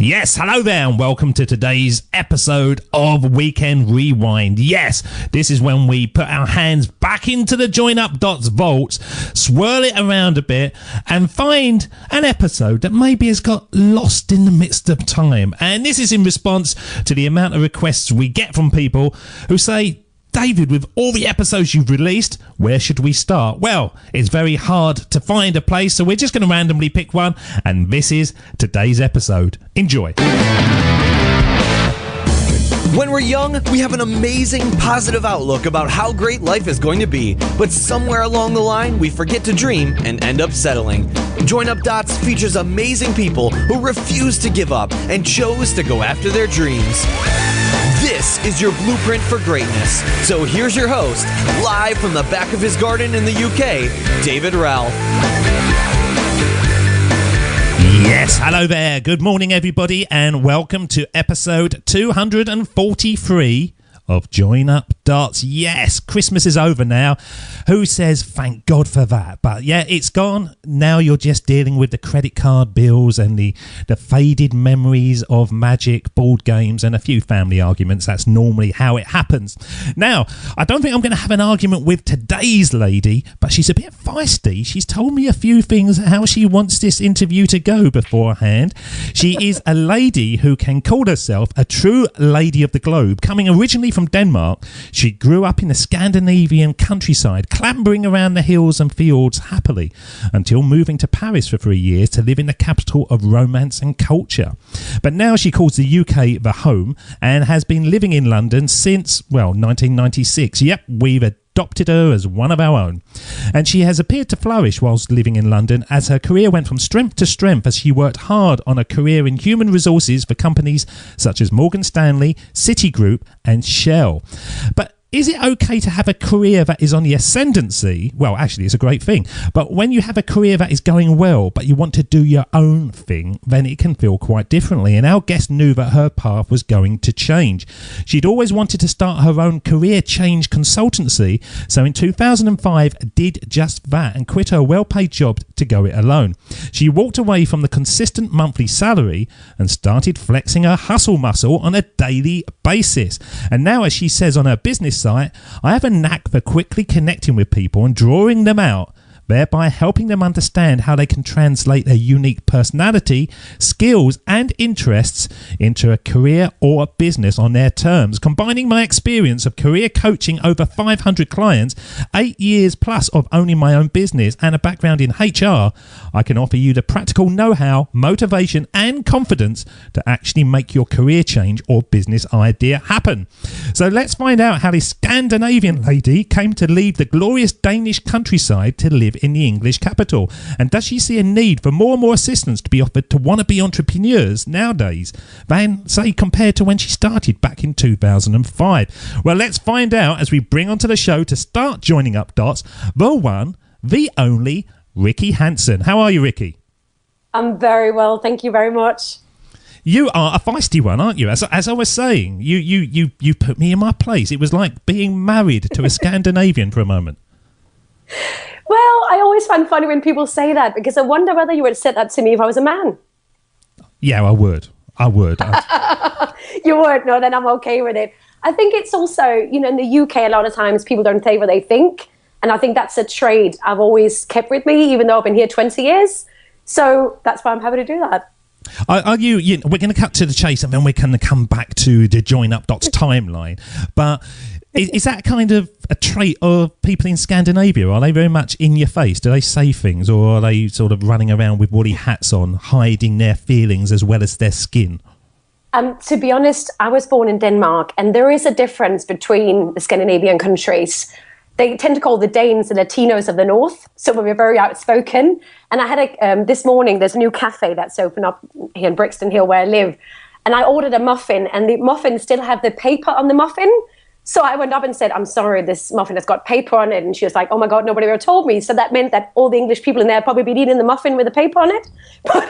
Yes, hello there and welcome to today's episode of Weekend Rewind. Yes, this is when we put our hands back into the Join Up Dots vaults, swirl it around a bit and find an episode that maybe has got lost in the midst of time. And this is in response to the amount of requests we get from people who say, David, with all the episodes you've released, where should we start? Well, it's very hard to find a place, so we're just going to randomly pick one, and this is today's episode. Enjoy. When we're young, we have an amazing, positive outlook about how great life is going to be, but somewhere along the line, we forget to dream and end up settling. Join Up Dots features amazing people who refuse to give up and chose to go after their dreams. This is your blueprint for greatness. So here's your host, live from the back of his garden in the UK, David Ralph. Yes, hello there. Good morning, everybody, and welcome to episode 243 of Join Up Dots. Yes, Christmas is over now. Who says thank God for that? But yeah, it's gone. Now you're just dealing with the credit card bills and the faded memories of magic, board games, and a few family arguments. That's normally how it happens. Now, I don't think I'm going to have an argument with today's lady, but she's a bit feisty. She's told me a few things, how she wants this interview to go beforehand. She is a lady who can call herself a true lady of the globe, coming originally from Denmark. She grew up in the Scandinavian countryside, clambering around the hills and fjords happily, until moving to Paris for 3 years to live in the capital of romance and culture. But now she calls the UK the home and has been living in London since, 1996. Yep, we've adopted her as one of our own. And she has appeared to flourish whilst living in London, as her career went from strength to strength as she worked hard on a career in human resources for companies such as Morgan Stanley, Citigroup and Shell. But is it okay to have a career that is on the ascendency? Well, actually, it's a great thing. But when you have a career that is going well, but you want to do your own thing, then it can feel quite differently. And our guest knew that her path was going to change. She'd always wanted to start her own career change consultancy. So in 2005, did just that and quit her well-paid job to go it alone. She walked away from the consistent monthly salary and started flexing her hustle muscle on a daily basis. And now, as she says on her business site, I have a knack for quickly connecting with people and drawing them out, thereby helping them understand how they can translate their unique personality, skills and interests into a career or a business on their terms. Combining my experience of career coaching over 500 clients, 8 years plus of owning my own business and a background in HR, I can offer you the practical know-how, motivation and confidence to actually make your career change or business idea happen. So let's find out how this Scandinavian lady came to leave the glorious Danish countryside to live in the English capital. And does she see a need for more and more assistance to be offered to wannabe entrepreneurs nowadays than, say, compared to when she started back in 2005? Well, let's find out as we bring onto the show to start joining up dots, the one, the only, Rikke Hansen. How are you, Rikke? I'm very well, thank you very much. You are a feisty one, aren't you? As I was saying, you put me in my place. It was like being married to a Scandinavian for a moment. Well, I always find funny when people say that, because I wonder whether you would have said that to me if I was a man. Yeah, I would. You would? No, then I'm okay with it. I think it's also, in the UK, a lot of times people don't say what they think. And I think that's a trait I've always kept with me, even though I've been here 20 years. So that's why I'm happy to do that. Are you we're going to cut to the chase and then we're going to come back to the Join Up Dots timeline. But is that kind of a trait of people in Scandinavia? Are they very much in your face? Do they say things, or are they sort of running around with woolly hats on, hiding their feelings as well as their skin? To be honest, I was born in Denmark, and there is a difference between the Scandinavian countries. They tend to call the Danes the Latinos of the North, so we're very outspoken. And I had this morning, there's a new cafe that's opened up here in Brixton Hill where I live, and I ordered a muffin, and the muffin still have the paper on the muffin. So I went up and said, I'm sorry, this muffin has got paper on it. And she was like, oh my God, nobody ever told me. So that meant that all the English people in there probably been eating the muffin with the paper on it. But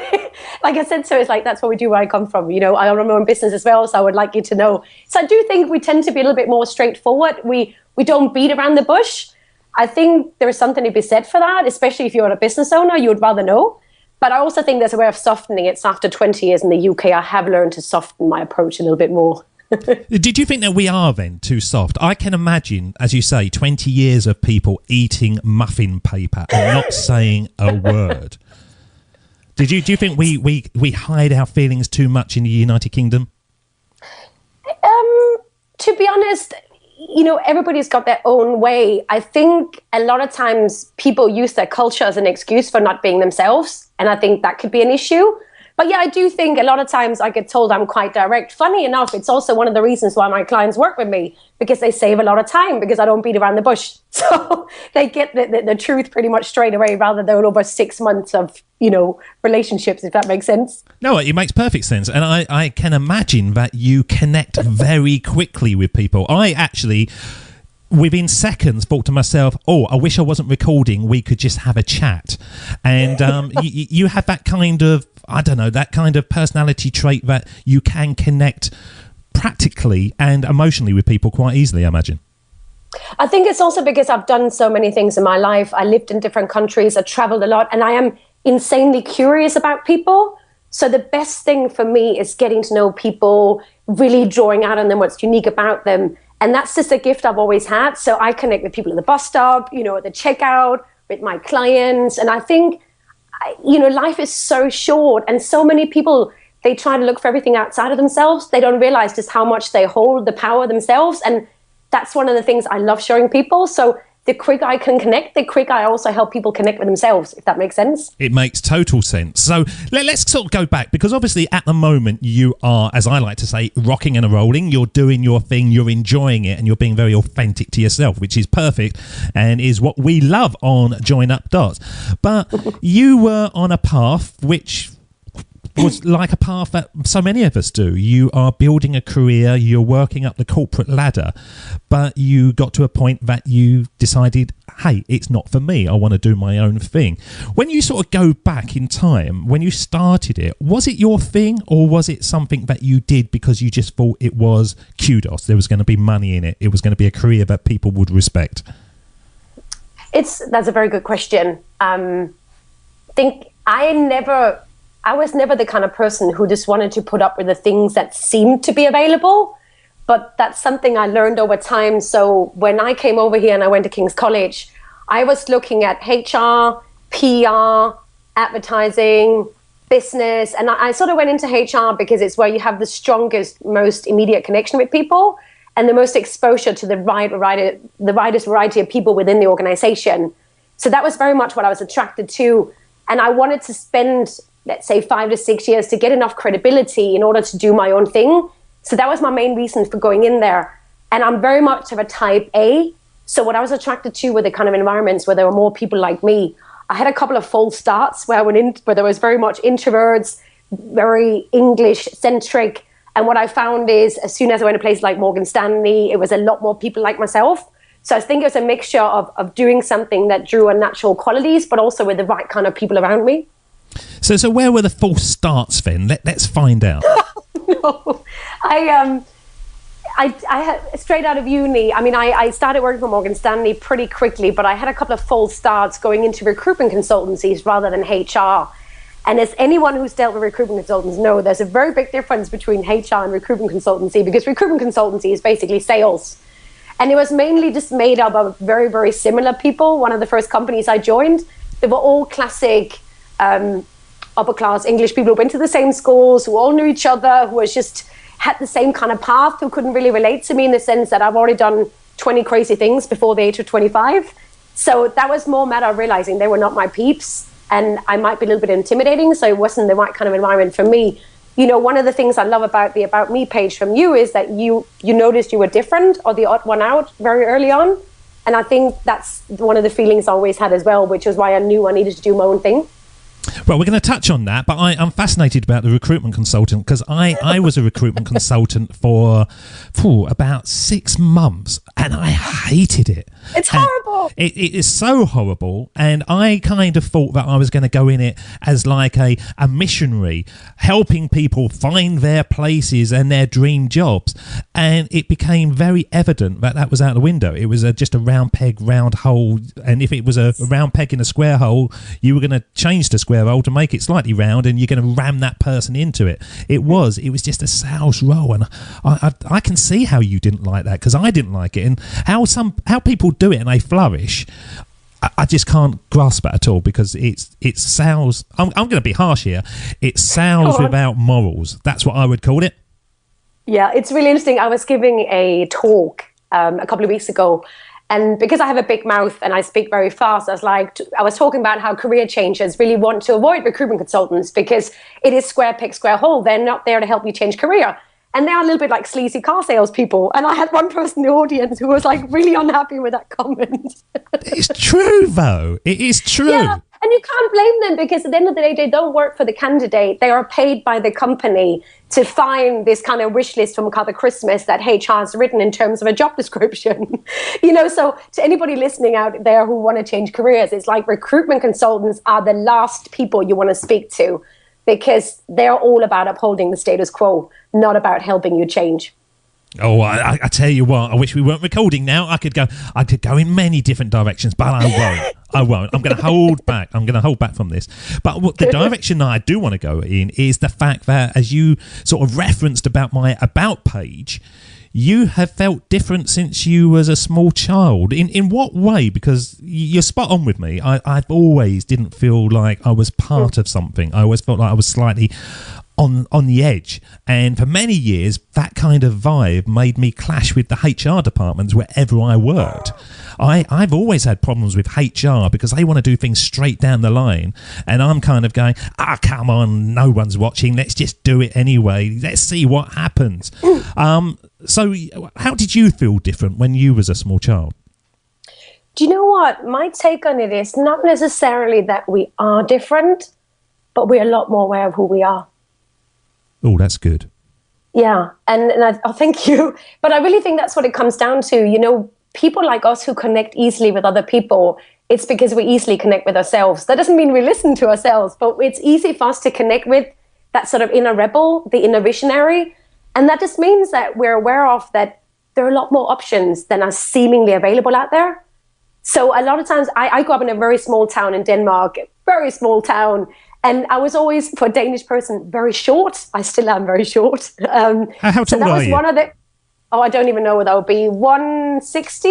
like I said, so it's like, that's what we do where I come from. I run my own business as well, so I would like you to know. So I do think we tend to be a little bit more straightforward. We don't beat around the bush. I think there is something to be said for that, especially if you're a business owner, you would rather know. But I also think there's a way of softening it. So after 20 years in the UK, I have learned to soften my approach a little bit more. Did you think that we are then too soft? I can imagine, as you say, 20 years of people eating muffin paper and not saying a word. Do you think we hide our feelings too much in the United Kingdom? To be honest, everybody's got their own way. I think a lot of times people use their culture as an excuse for not being themselves. And I think that could be an issue. But yeah, I do think a lot of times I get told I'm quite direct. Funny enough, it's also one of the reasons why my clients work with me, because they save a lot of time because I don't beat around the bush. So they get the truth pretty much straight away rather than over 6 months of, relationships, if that makes sense. No, it makes perfect sense. And I can imagine that you connect very quickly with people. I actually, within seconds, thought to myself, I wish I wasn't recording. We could just have a chat. And you have that kind of, that kind of personality trait that you can connect practically and emotionally with people quite easily, I imagine. I think it's also because I've done so many things in my life. I lived in different countries, I traveled a lot, and I am insanely curious about people. So the best thing for me is getting to know people, really drawing out on them what's unique about them. And that's just a gift I've always had. So I connect with people at the bus stop, at the checkout, with my clients. And I think, life is so short, and so many people, they try to look for everything outside of themselves. They don't realize just how much they hold the power themselves. And that's one of the things I love showing people. So the quicker I can connect, the quicker I also help people connect with themselves, if that makes sense. It makes total sense. So let's sort of go back, because obviously at the moment you are, as I like to say, rocking and rolling. You're doing your thing, you're enjoying it, and you're being very authentic to yourself, which is perfect and is what we love on Join Up Dots. But you were on a path which was like a path that so many of us do. You are building a career, you're working up the corporate ladder, but you got to a point that you decided, hey, it's not for me, I want to do my own thing. When you sort of go back in time, when you started it, was it your thing, or was it something that you did because you just thought it was kudos, there was going to be money in it, it was going to be a career that people would respect? That's a very good question. I was never the kind of person who just wanted to put up with the things that seemed to be available, but that's something I learned over time. So when I came over here and I went to King's College, I was looking at HR, PR, advertising, business, and I sort of went into HR because it's where you have the strongest, most immediate connection with people and the most exposure to the widest variety of people within the organization. So that was very much what I was attracted to. And I wanted to spend, let's say, 5 to 6 years to get enough credibility in order to do my own thing. So that was my main reason for going in there. And I'm very much of a type A. So what I was attracted to were the kind of environments where there were more people like me. I had a couple of false starts where I went in, where there was very much introverts, very English-centric. And what I found is as soon as I went to places like Morgan Stanley, it was a lot more people like myself. So I think it was a mixture of doing something that drew on natural qualities, but also with the right kind of people around me. So where were the false starts then? Let's find out. No, I had straight out of uni. I mean, I started working for Morgan Stanley pretty quickly, but I had a couple of false starts going into recruitment consultancies rather than HR. And as anyone who's dealt with recruitment consultants know, there's a very big difference between HR and recruitment consultancy, because recruitment consultancy is basically sales. And it was mainly just made up of very, very similar people. One of the first companies I joined, they were all classic upper class English people who went to the same schools, who all knew each other, who was just had the same kind of path, who couldn't really relate to me in the sense that I've already done 20 crazy things before the age of 25. So that was more a matter of realizing they were not my peeps and I might be a little bit intimidating. So it wasn't the right kind of environment for me. You know, one of the things I love about the About Me page from you is that you noticed you were different or the odd one out very early on. And I think that's one of the feelings I always had as well, which was why I knew I needed to do my own thing. Well, we're going to touch on that, but I'm fascinated about the recruitment consultant, because I was a recruitment consultant for about 6 months and I hated it. It's horrible. It is so horrible, and I kind of thought that I was going to go in it as like a missionary, helping people find their places and their dream jobs, and it became very evident that was out the window. It was just a round peg, round hole, and if it was a round peg in a square hole, you were going to change the square hole to make it slightly round, and you're going to ram that person into it. It was just a sales role, and I can see how you didn't like that, because I didn't like it, and how people do it and they flourish. I just can't grasp it at all, because it's sales. I'm going to be harsh here. It's sales without morals. That's what I would call it. Yeah, it's really interesting. I was giving a talk a couple of weeks ago, and because I have a big mouth and I speak very fast, I was talking about how career changers really want to avoid recruitment consultants, because it is square peg, square hole. They're not there to help you change career. And they're a little bit like sleazy car salespeople. And I had one person in the audience who was like really unhappy with that comment. It's true, though. It is true. Yeah, and you can't blame them, because at the end of the day, they don't work for the candidate. They are paid by the company to find this kind of wish list from Father Christmas that HR has written in terms of a job description. So to anybody listening out there who want to change careers, it's like recruitment consultants are the last people you want to speak to, because they're all about upholding the status quo, not about helping you change. Oh, I tell you what, I wish we weren't recording now. I could go in many different directions, but I won't. I'm going to hold back. I'm going to hold back from this. But the direction that I do want to go in is the fact that, as you sort of referenced about my About page, you have felt different since you was a small child. In what way? Because you're spot on with me. I've always didn't feel like I was part of something. I always felt like I was slightly on the edge, and for many years that kind of vibe made me clash with the HR departments wherever I worked. I've always had problems with HR because they want to do things straight down the line, and I'm kind of going, come on, no one's watching, let's just do it anyway, let's see what happens. So how did you feel different when you was a small child? Do you know what? My take on it is not necessarily that we are different, but we're a lot more aware of who we are. Oh, that's good. Yeah, and I thank you. But I really think that's what it comes down to. People like us who connect easily with other people, it's because we easily connect with ourselves. That doesn't mean we listen to ourselves, but it's easy for us to connect with that sort of inner rebel, the inner visionary. And that just means that we're aware of that there are a lot more options than are seemingly available out there. So a lot of times, I grew up in a very small town in Denmark, very small town. And I was always, for a Danish person, very short. I still am very short. How tall are you? One of the, I don't even know what that would be, 160?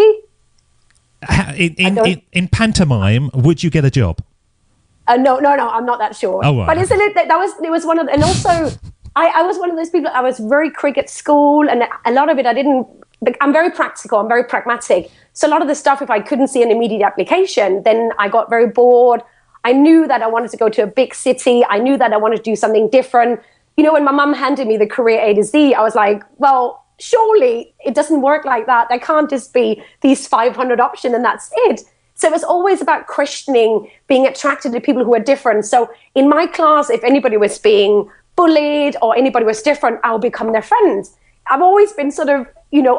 In pantomime, would you get a job? No, I'm not that short. Oh, right. But isn't it, it was one of, and also, I was one of those people, I was very quick at school, and a lot of it I'm very practical, I'm very pragmatic. So a lot of the stuff, if I couldn't see an immediate application, then I got very bored. I knew that I wanted to go to a big city. I knew that I wanted to do something different. When my mum handed me the career A to Z, I was like, well, surely it doesn't work like that. There can't just be these 500 options and that's it. So it was always about questioning, being attracted to people who are different. So in my class, if anybody was being bullied or anybody was different, I'll become their friend. I've always been sort of,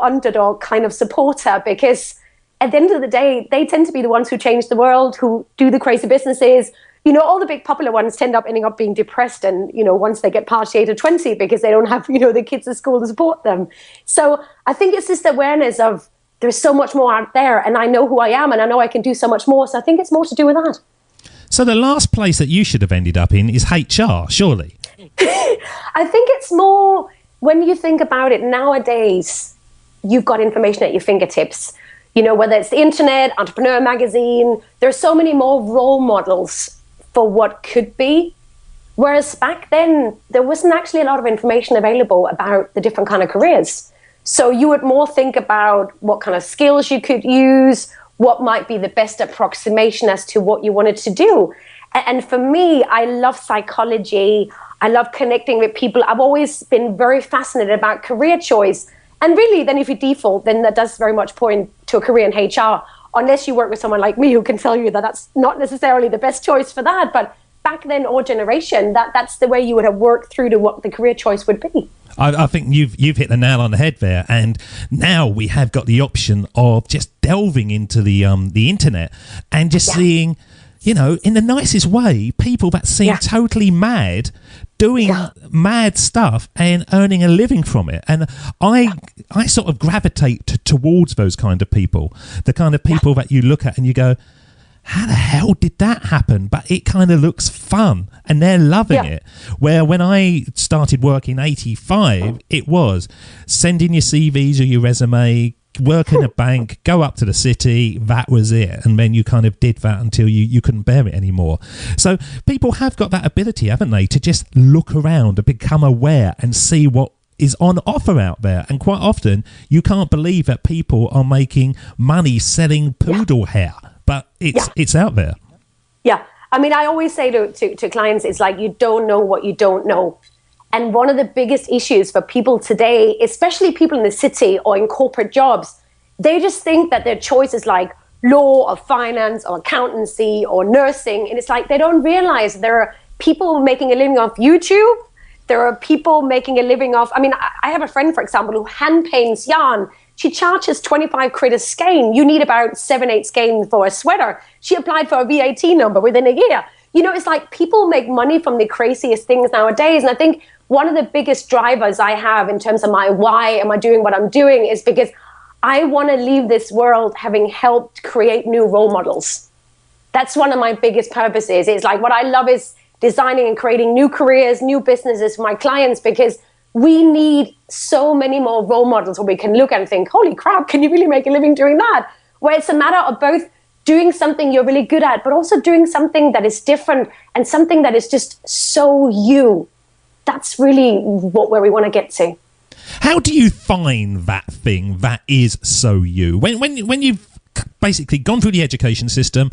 underdog kind of supporter, because at the end of the day, they tend to be the ones who change the world, who do the crazy businesses. All the big popular ones ending up being depressed, and, once they get past the age of 20, because they don't have, the kids at school to support them. So I think it's this awareness of there's so much more out there, and I know who I am, and I know I can do so much more. So I think it's more to do with that. So the last place that you should have ended up in is HR, surely? I think it's more, when you think about it nowadays, you've got information at your fingertips. Whether it's the internet, Entrepreneur Magazine, there's so many more role models for what could be. Whereas back then, there wasn't actually a lot of information available about the different kind of careers. So you would more think about what kind of skills you could use, what might be the best approximation as to what you wanted to do. And for me, I love psychology. I love connecting with people. I've always been very fascinated about career choice. And really, then if you default, then that does very much point to a career in HR, unless you work with someone like me who can tell you that that's not necessarily the best choice for that. But back then, our generation, that's the way you would have worked through to what the career choice would be. I think you've hit the nail on the head there, and now we have got the option of just delving into the internet and just seeing, you know, in the nicest way, people that seem totally mad doing mad stuff and earning a living from it. And I sort of gravitate towards those kind of people, the kind of people that you look at and you go, how the hell did that happen? But it kind of looks fun and they're loving it. Where when I started work in 85, it was send in your CVs or your resume, work in a bank, go up to the city, that was it. And then you kind of did that until you couldn't bear it anymore. So people have got that ability, haven't they, to just look around and become aware and see what is on offer out there. And quite often you can't believe that people are making money selling poodle hair, but it's out there. Yeah. I mean, I always say to clients, it's like, you don't know what you don't know. And one of the biggest issues for people today, especially people in the city or in corporate jobs, they just think that their choice is like law or finance or accountancy or nursing. And it's like, they don't realize there are people making a living off YouTube. There are people making a living off, I mean, I have a friend, for example, who hand paints yarn. She charges 25 quid a skein. You need about 7-8 skeins for a sweater. She applied for a VAT number within a year. You know, it's like people make money from the craziest things nowadays. And I think one of the biggest drivers I have in terms of my why am I doing what I'm doing is because I want to leave this world having helped create new role models. That's one of my biggest purposes. It's like what I love is designing and creating new careers, new businesses for my clients, because we need so many more role models where we can look at and think, holy crap, can you really make a living doing that? Where it's a matter of both doing something you're really good at, but also doing something that is different and something that is just so you. That's really where we want to get to. How do you find that thing that is so you? When you've basically gone through the education system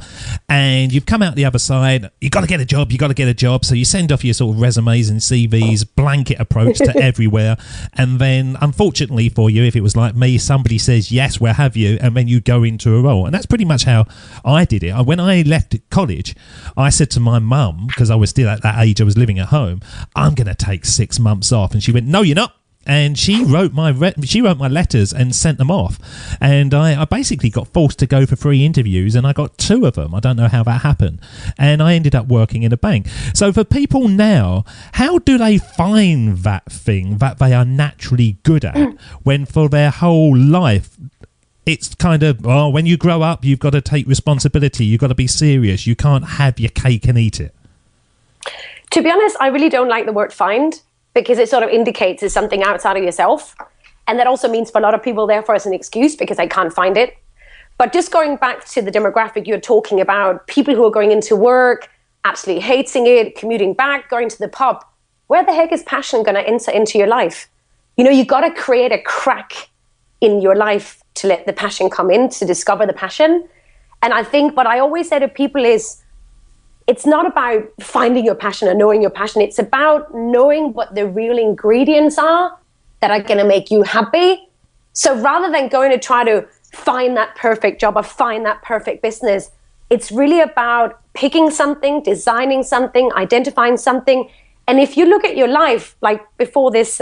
and you've come out the other side, you've got to get a job. So you send off your sort of resumes and CVs, blanket approach to everywhere. And then unfortunately for you, if it was like me, somebody says, yes, where have you? And then you go into a role. And that's pretty much how I did it. When I left college, I said to my mum, because I was still at that age, I was living at home, I'm going to take 6 months off. And she went, no, you're not. And she wrote my letters and sent them off. And I basically got forced to go for 3 interviews, and I got 2 of them. I don't know how that happened. And I ended up working in a bank. So for people now, how do they find that thing that they are naturally good at when for their whole life it's kind of, oh, when you grow up, you've got to take responsibility. You've got to be serious. You can't have your cake and eat it. To be honest, I really don't like the word find, because it sort of indicates it's something outside of yourself. And that also means for a lot of people, therefore, it's an excuse because they can't find it. But just going back to the demographic you're talking about, people who are going into work, absolutely hating it, commuting back, going to the pub, where the heck is passion going to enter into your life? You know, you've got to create a crack in your life to let the passion come in, to discover the passion. And I think what I always say to people is, it's not about finding your passion or knowing your passion. It's about knowing what the real ingredients are that are going to make you happy. So rather than going to try to find that perfect job or find that perfect business, it's really about picking something, designing something, identifying something. And if you look at your life, like before this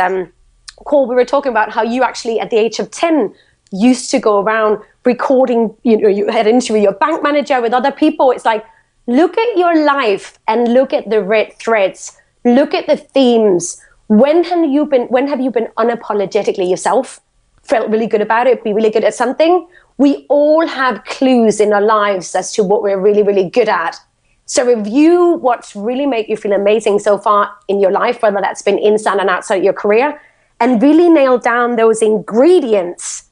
call, we were talking about how you actually at the age of 10 used to go around recording, you know, you had an interview with your bank manager, with other people. It's like, look at your life and look at the red threads. Look at the themes. When have you been unapologetically yourself? Felt really good about it, be really good at something? We all have clues in our lives as to what we're really, really good at. So review what's really made you feel amazing so far in your life, whether that's been inside and outside of your career, and really nail down those ingredients.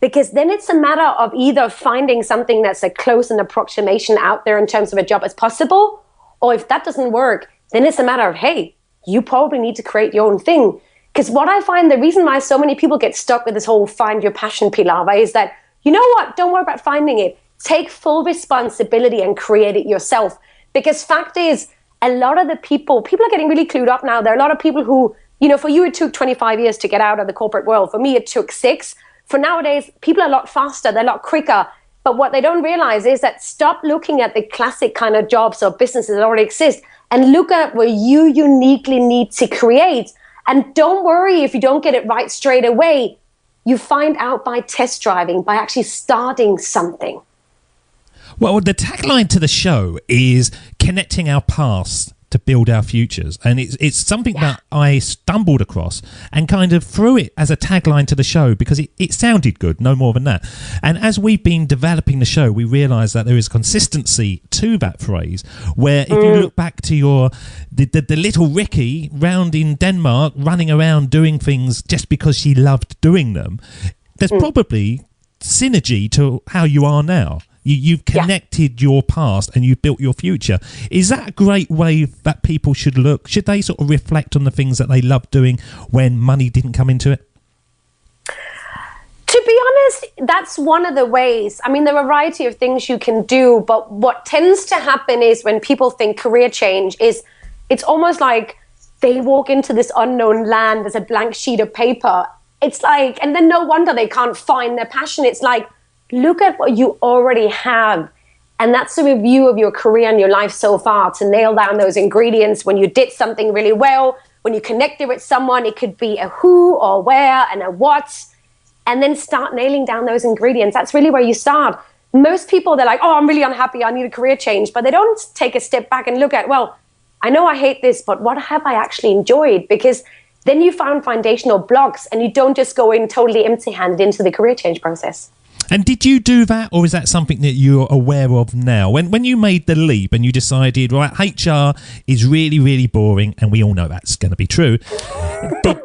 Because then it's a matter of either finding something that's a close an approximation out there in terms of a job as possible, or if that doesn't work, then it's a matter of, hey, you probably need to create your own thing. Because what I find, the reason why so many people get stuck with this whole find your passion palaver is that, you know what, don't worry about finding it. Take full responsibility and create it yourself. Because fact is, a lot of the people are getting really clued up now. There are a lot of people who, you know, for you it took 25 years to get out of the corporate world. For me, it took 6. For nowadays, people are a lot faster, they're a lot quicker. But what they don't realize is that stop looking at the classic kind of jobs or businesses that already exist and look at where you uniquely need to create And don't worry if you don't get it right straight away. You find out by test driving, by actually starting something. Well, the tagline to the show is connecting our past to build our futures. And it's something that I stumbled across and kind of threw it as a tagline to the show because it sounded good, no more than that. And as we've been developing the show, we realised that there is consistency to that phrase, where if you look back to the little Rikki round in Denmark running around doing things just because she loved doing them, there's probably synergy to how you are now. You've connected your past and you've built your future. Is that a great way that people should look? Should they sort of reflect on the things that they loved doing when money didn't come into it? To be honest, that's one of the ways. I mean, there are a variety of things you can do, but what tends to happen is when people think career change is, it's almost like they walk into this unknown land, there's a blank sheet of paper. It's like, and then no wonder they can't find their passion. It's like, look at what you already have. And that's a review of your career and your life so far to nail down those ingredients. When you did something really well, when you connected with someone, it could be a who or where and a what, and then start nailing down those ingredients. That's really where you start. Most people, they're like, oh, I'm really unhappy, I need a career change. But they don't take a step back and look at, well, I know I hate this, but what have I actually enjoyed? Because then you found foundational blocks and you don't just go in totally empty-handed into the career change process. And did you do that, or is that something that you're aware of now? When you made the leap and you decided, right, HR is really, really boring, and we all know that's going to be true,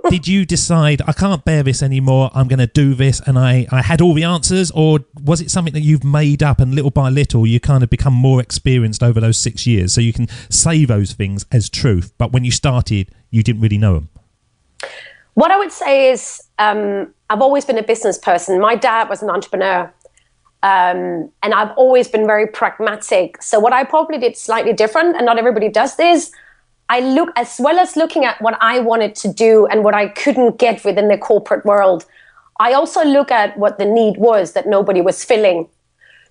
did you decide, I can't bear this anymore, I'm going to do this, and I had all the answers? Or was it something that you've made up and little by little you kind of become more experienced over those 6 years so you can say those things as truth, but when you started, you didn't really know them? What I would say is, I've always been a business person. My dad was an entrepreneur, and I've always been very pragmatic. So what I probably did slightly different, and not everybody does this, I look, as well as looking at what I wanted to do and what I couldn't get within the corporate world, I also look at what the need was that nobody was filling.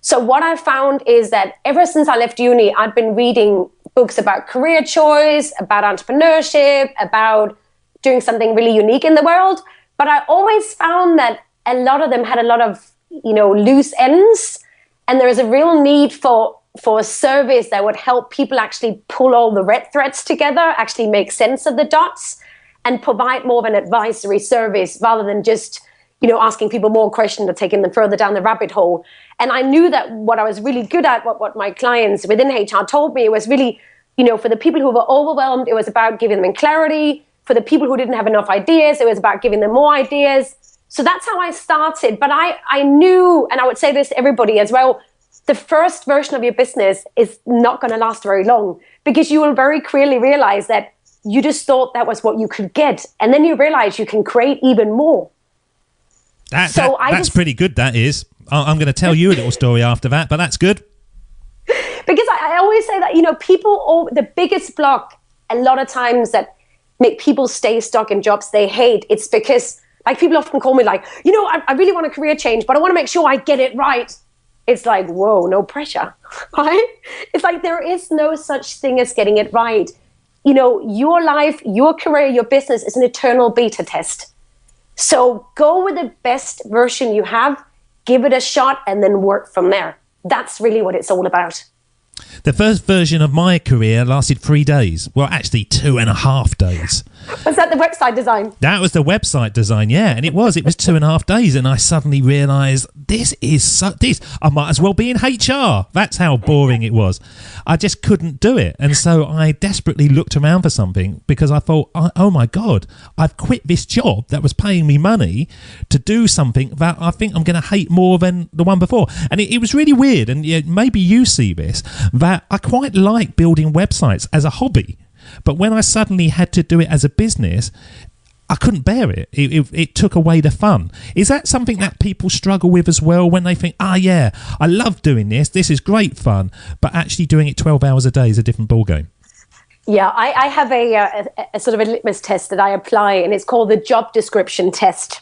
So what I found is that ever since I left uni, I'd been reading books about career choice, about entrepreneurship, about doing something really unique in the world. But I always found that a lot of them had a lot of, loose ends. And there is a real need for a service that would help people actually pull all the red threads together, actually make sense of the dots, and provide more of an advisory service rather than just, asking people more questions or taking them further down the rabbit hole. And I knew that what I was really good at, what my clients within HR told me, was really, for the people who were overwhelmed, it was about giving them clarity. For the people who didn't have enough ideas, it was about giving them more ideas. So that's how I started. But I knew, and I would say this to everybody as well, the first version of your business is not going to last very long, because you will very clearly realize that you just thought that was what you could get. And then you realize you can create even more. That's pretty good, that is. I'm going to tell you a little story after that, but that's good. Because I always say that, the biggest block a lot of times that make people stay stuck in jobs they hate, it's because, like, people often call me like, I really want a career change, but I want to make sure I get it right. It's like, whoa, no pressure, right? It's like there is no such thing as getting it right. Your life, your career, your business is an eternal beta test. So go with the best version you have, give it a shot, and then work from there. That's really what it's all about. The first version of my career lasted 3 days. Well, actually 2.5 days. Was that the website design? That was the website design, yeah. And it was 2.5 days. And I suddenly realised I might as well be in HR. That's how boring it was. I just couldn't do it. And so I desperately looked around for something because I thought, oh my God, I've quit this job that was paying me money to do something that I think I'm going to hate more than the one before. And it was really weird. And maybe you see this, that I quite like building websites as a hobby. But when I suddenly had to do it as a business, I couldn't bear it. It took away the fun. Is that something that people struggle with as well, when they think, I love doing this, this is great fun, but actually doing it 12 hours a day is a different ballgame? Yeah, I have a sort of a litmus test that I apply, and it's called the job description test.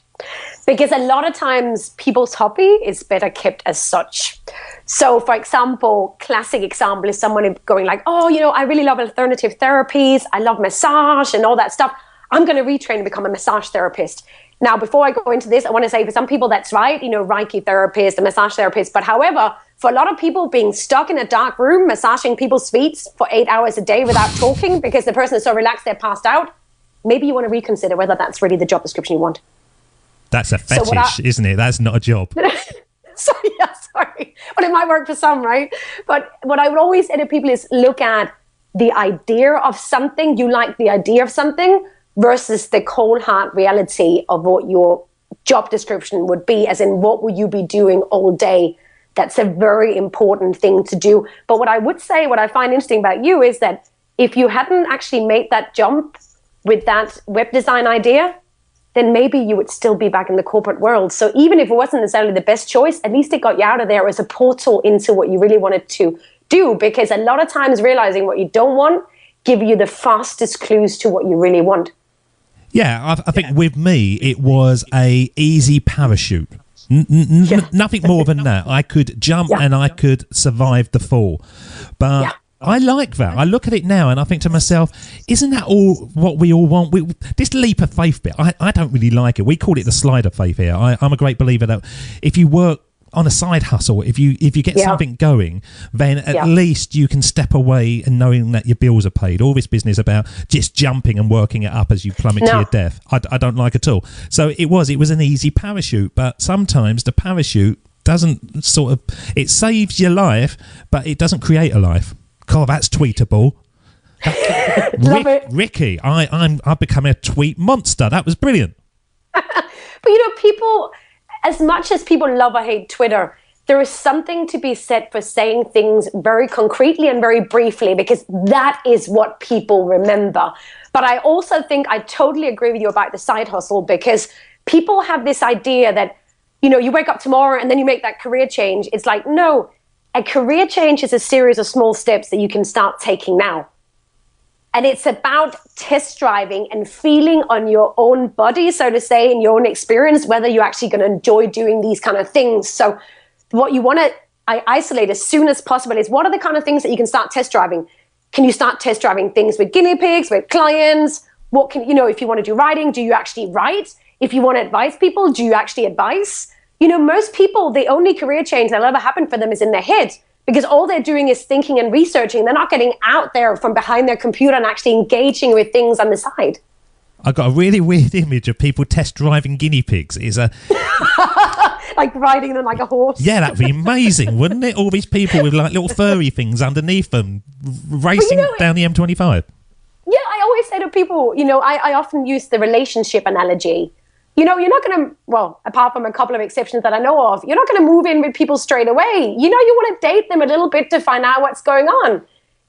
Because a lot of times people's hobby is better kept as such. So, for example, classic example is someone going like, I really love alternative therapies. I love massage and all that stuff. I'm going to retrain and become a massage therapist. Now, before I go into this, I want to say for some people that's right, Reiki therapist, a massage therapist. But however, for a lot of people, being stuck in a dark room, massaging people's feet for 8 hours a day without talking because the person is so relaxed they're passed out, maybe you want to reconsider whether that's really the job description you want. That's a fetish, isn't it? That's not a job. Sorry. Well, it might work for some, right? But what I would always say to people is look at the idea of something. You like the idea of something versus the cold hard reality of what your job description would be, as in what would you be doing all day. That's a very important thing to do. But what I would say, what I find interesting about you is that if you hadn't actually made that jump with that web design idea, then maybe you would still be back in the corporate world. So even if it wasn't necessarily the best choice, at least it got you out of there as a portal into what you really wanted to do. Because a lot of times realizing what you don't want give you the fastest clues to what you really want. Yeah, I think with me, it was a easy parachute. Nothing more than that. I could jump and I could survive the fall. But I like that. I look at it now and I think to myself, isn't that all what we all want? This leap of faith bit, I don't really like it. We call it the slide of faith here. I'm a great believer that if you work on a side hustle, if you get something going, then at least you can step away and knowing that your bills are paid. All this business about just jumping and working it up as you plummet to your death, I don't like at all. So it was an easy parachute, but sometimes the parachute doesn't it saves your life, but it doesn't create a life. God, that's tweetable. Love it. Rikki, I've become a tweet monster. That was brilliant. But people, as much as people love or hate Twitter, there is something to be said for saying things very concretely and very briefly, because that is what people remember. But I also think I totally agree with you about the side hustle, because people have this idea that, you wake up tomorrow and then you make that career change. It's like, no, a career change is a series of small steps that you can start taking now. And it's about test driving and feeling on your own body, so to say, in your own experience, whether you're actually going to enjoy doing these kind of things. So what you want to isolate as soon as possible is, what are the kind of things that you can start test driving? Can you start test driving things with guinea pigs, with clients? What can, if you want to do writing, do you actually write? If you want to advise people, do you actually advise? Most people, the only career change that'll ever happen for them is in their head, because all they're doing is thinking and researching. They're not getting out there from behind their computer and actually engaging with things on the side. I got a really weird image of people test driving guinea pigs. Is a like riding them like a horse. Yeah, that'd be amazing, wouldn't it? All these people with like little furry things underneath them racing down the M25. Yeah, I always say to people, I often use the relationship analogy. You're not going to, well, apart from a couple of exceptions that I know of, you're not going to move in with people straight away. You want to date them a little bit to find out what's going on.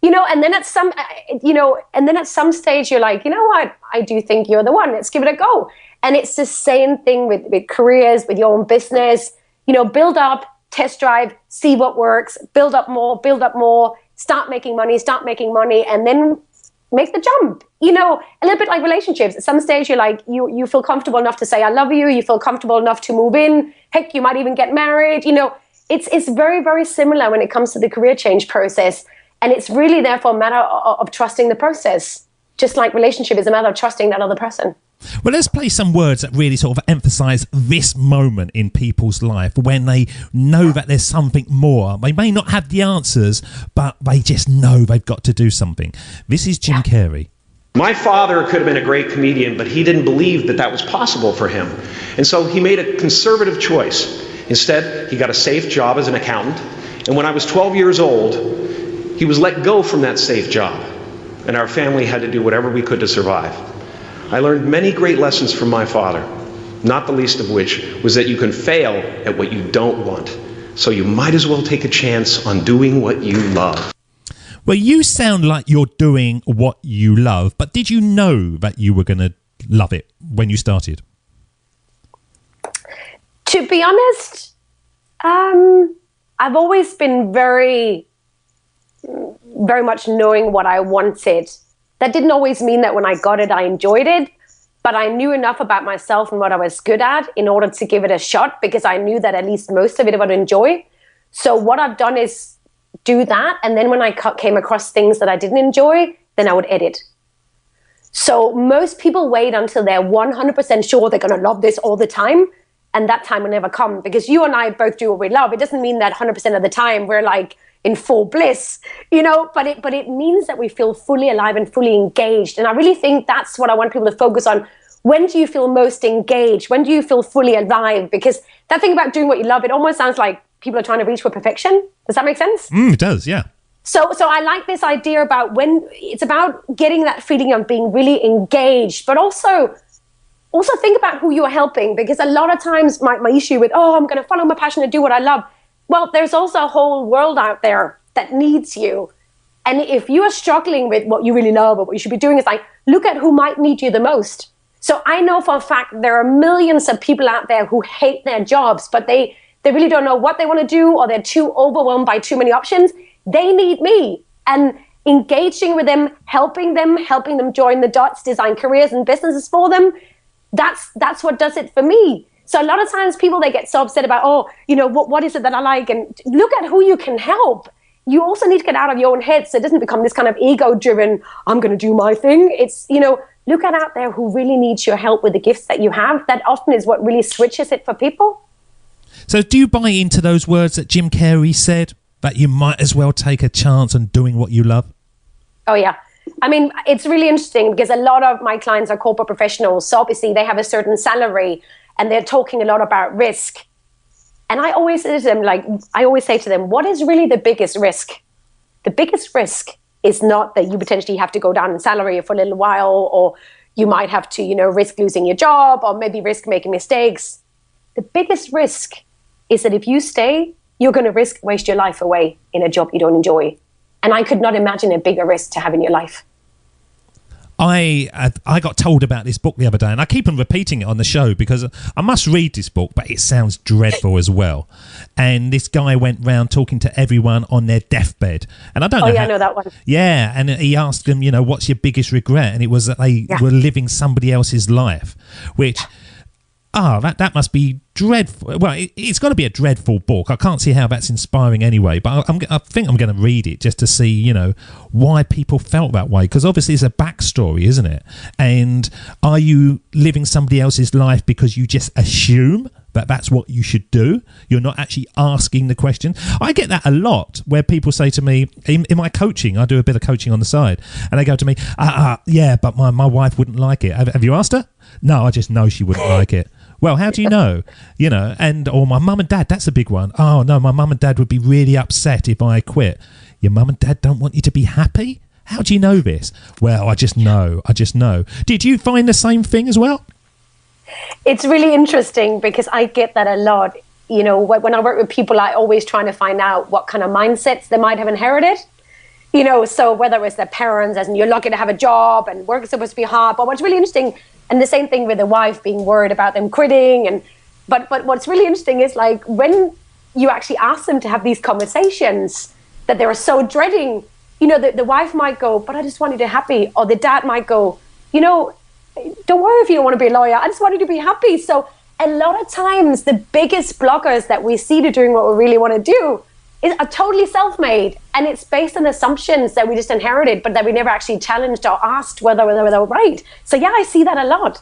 And then at some stage you're like, you know what? I do think you're the one. Let's give it a go. And it's the same thing with careers, with your own business. Build up, test drive, see what works, build up more, start making money, and then make the jump. A little bit like relationships. At some stage, you're like, you feel comfortable enough to say, I love you. You feel comfortable enough to move in. Heck, you might even get married. It's very, very similar when it comes to the career change process. And it's really therefore a matter of trusting the process. Just like relationship is a matter of trusting that other person. Well, let's play some words that really sort of emphasise this moment in people's life when they know that there's something more. They may not have the answers, but they just know they've got to do something. This is Jim Carrey. My father could have been a great comedian, but he didn't believe that was possible for him. And so he made a conservative choice. Instead, he got a safe job as an accountant. And when I was 12 years old, he was let go from that safe job. And our family had to do whatever we could to survive. I learned many great lessons from my father, not the least of which was that you can fail at what you don't want. So you might as well take a chance on doing what you love. Well, you sound like you're doing what you love, but did you know that you were going to love it when you started? To be honest, I've always been very, very much knowing what I wanted. That didn't always mean that when I got it, I enjoyed it, but I knew enough about myself and what I was good at in order to give it a shot, because I knew that at least most of it I would enjoy. So what I've done is do that, and then when I came across things that I didn't enjoy, then I would edit. So most people wait until they're 100% sure they're going to love this all the time. And that time will never come, because you and I both do what we love. It doesn't mean that 100% of the time we're like in full bliss, but it means that we feel fully alive and fully engaged. And I really think that's what I want people to focus on. When do you feel most engaged? When do you feel fully alive? Because that thing about doing what you love, it almost sounds like people are trying to reach for perfection. Does that make sense? It does, yeah. So I like this idea about when it's about getting that feeling of being really engaged, but also think about who you're helping, because a lot of times my issue with, I'm going to follow my passion and do what I love. Well, there's also a whole world out there that needs you. And if you are struggling with what you really love or what you should be doing, it's like, look at who might need you the most. So I know for a fact there are millions of people out there who hate their jobs, but they really don't know what they want to do, or they're too overwhelmed by too many options. They need me. And engaging with them, helping them join the dots, design careers and businesses for them, that's what does it for me. So a lot of times people, they get so upset about, what is it that I like? And look at who you can help. You also need to get out of your own head so it doesn't become this kind of ego-driven, I'm going to do my thing. It's, look at out there who really needs your help with the gifts that you have. That often is what really switches it for people. So do you buy into those words that Jim Carrey said, that you might as well take a chance on doing what you love? Oh, yeah. I mean, it's really interesting because a lot of my clients are corporate professionals. So obviously they have a certain salary and they're talking a lot about risk. And I always say to them, what is really the biggest risk? The biggest risk is not that you potentially have to go down in salary for a little while, or you might have to, risk losing your job, or maybe risk making mistakes. The biggest risk is that if you stay, you're going to risk waste your life away in a job you don't enjoy. And I could not imagine a bigger risk to have in your life. I got told about this book the other day, and I keep on repeating it on the show because I must read this book, but it sounds dreadful as well. And this guy went round talking to everyone on their deathbed, and I don't know. Oh yeah, I know that one. Yeah, and he asked them, what's your biggest regret? And it was that they were living somebody else's life, which. That must be dreadful. Well, it's got to be a dreadful book. I can't see how that's inspiring anyway, but I think I'm going to read it just to see, why people felt that way. Because obviously it's a backstory, isn't it? And are you living somebody else's life because you just assume that that's what you should do? You're not actually asking the question. I get that a lot where people say to me, in my coaching, I do a bit of coaching on the side, and they go to me, yeah, but my wife wouldn't like it. Have you asked her? No, I just know she wouldn't like it. Well, how do you know? Or my mum and dad, that's a big one. Oh, no, my mum and dad would be really upset if I quit. Your mum and dad don't want you to be happy? How do you know this? Well, I just know. Did you find the same thing as well? It's really interesting because I get that a lot. When I work with people, I always trying to find out what kind of mindsets they might have inherited. So whether it's their parents, as in you're lucky to have a job and work is supposed to be hard. But what's really interesting, and the same thing with the wife being worried about them quitting. But what's really interesting is like when you actually ask them to have these conversations that they were so dreading, the wife might go, but I just want you to be happy. Or the dad might go, don't worry if you don't want to be a lawyer. I just want you to be happy. So a lot of times the biggest blockers that we see to doing what we really want to do are totally self-made, and it's based on assumptions that we just inherited, but that we never actually challenged or asked whether they were right. So yeah, I see that a lot.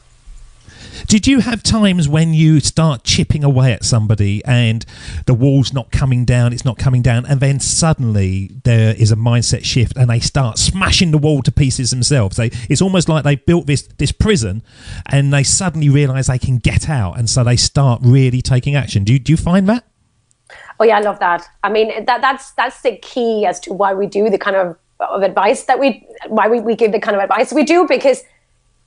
Did you have times when you start chipping away at somebody and the wall's not coming down, it's not coming down, and then suddenly there is a mindset shift and they start smashing the wall to pieces themselves? It's almost like they built this prison and they suddenly realise they can get out, and so they start really taking action. Do you find that? Oh yeah, I love that. I mean, that's the key as to why we do the kind of advice that we give the kind of advice we do, because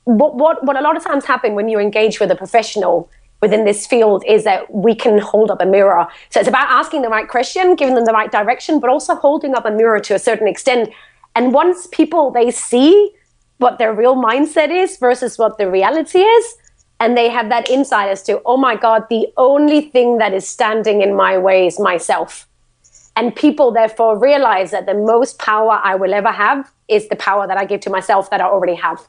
what a lot of times happen when you engage with a professional within this field is that we can hold up a mirror. So it's about asking the right question, giving them the right direction, but also holding up a mirror to a certain extent. And once people, they see what their real mindset is versus what the reality is, and they have that insight as to, oh my God, the only thing that is standing in my way is myself. And people therefore realize that the most power I will ever have is the power that I give to myself that I already have.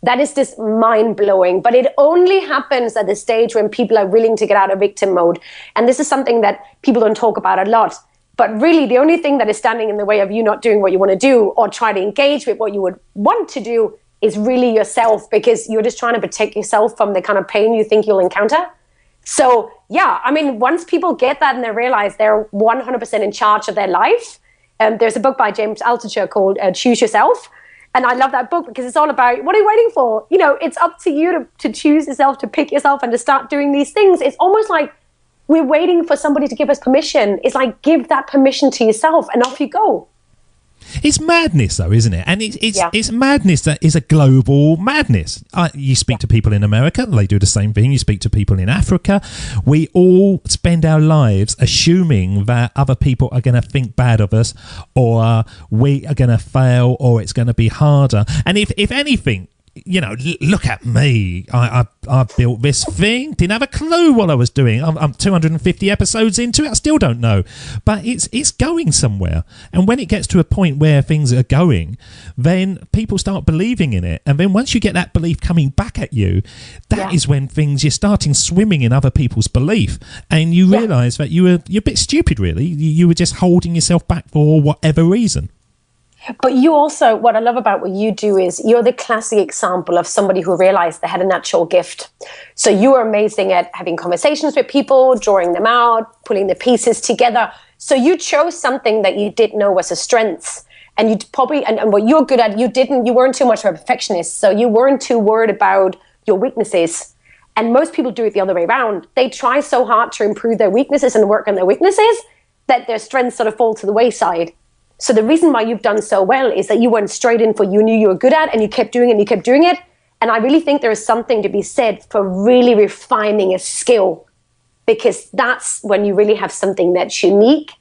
That is just mind-blowing, but it only happens at the stage when people are willing to get out of victim mode. And this is something that people don't talk about a lot. But really, the only thing that is standing in the way of you not doing what you want to do or try to engage with what you would want to do is really yourself, because you're just trying to protect yourself from the kind of pain you think you'll encounter. So yeah, I mean, once people get that and they realize they're 100% in charge of their life, there's a book by James Altucher called Choose Yourself. And I love that book because it's all about, what are you waiting for? You know, it's up to you to choose yourself, to pick yourself, and to start doing these things. It's almost like we're waiting for somebody to give us permission. It's like, give that permission to yourself and off you go. It's madness, though, isn't it? And it's madness that is a global madness. You speak to people in America, they do the same thing. You speak to people in Africa. We all spend our lives assuming that other people are going to think bad of us, or we are going to fail, or it's going to be harder. And if anything, you know, look at me. I built this thing. Didn't have a clue what I was doing. I'm 250 episodes into it. I still don't know. But it's going somewhere. And when it gets to a point where things are going, then people start believing in it. And then once you get that belief coming back at you, that is when you're starting swimming in other people's belief. And you realise that you're a bit stupid, really. You were just holding yourself back for whatever reason. But you also, what I love about what you do is you're the classic example of somebody who realized they had a natural gift. So you are amazing at having conversations with people, drawing them out, pulling the pieces together. So you chose something that you didn't know was a strength. And you probably, and what you're good at, you weren't too much of a perfectionist. So you weren't too worried about your weaknesses. And most people do it the other way around. They try so hard to improve their weaknesses and work on their weaknesses that their strengths sort of fall to the wayside. So the reason why you've done so well is that you went straight in for you knew you were good at, and you kept doing it and you kept doing it. And I really think there is something to be said for really refining a skill, because that's when you really have something that's unique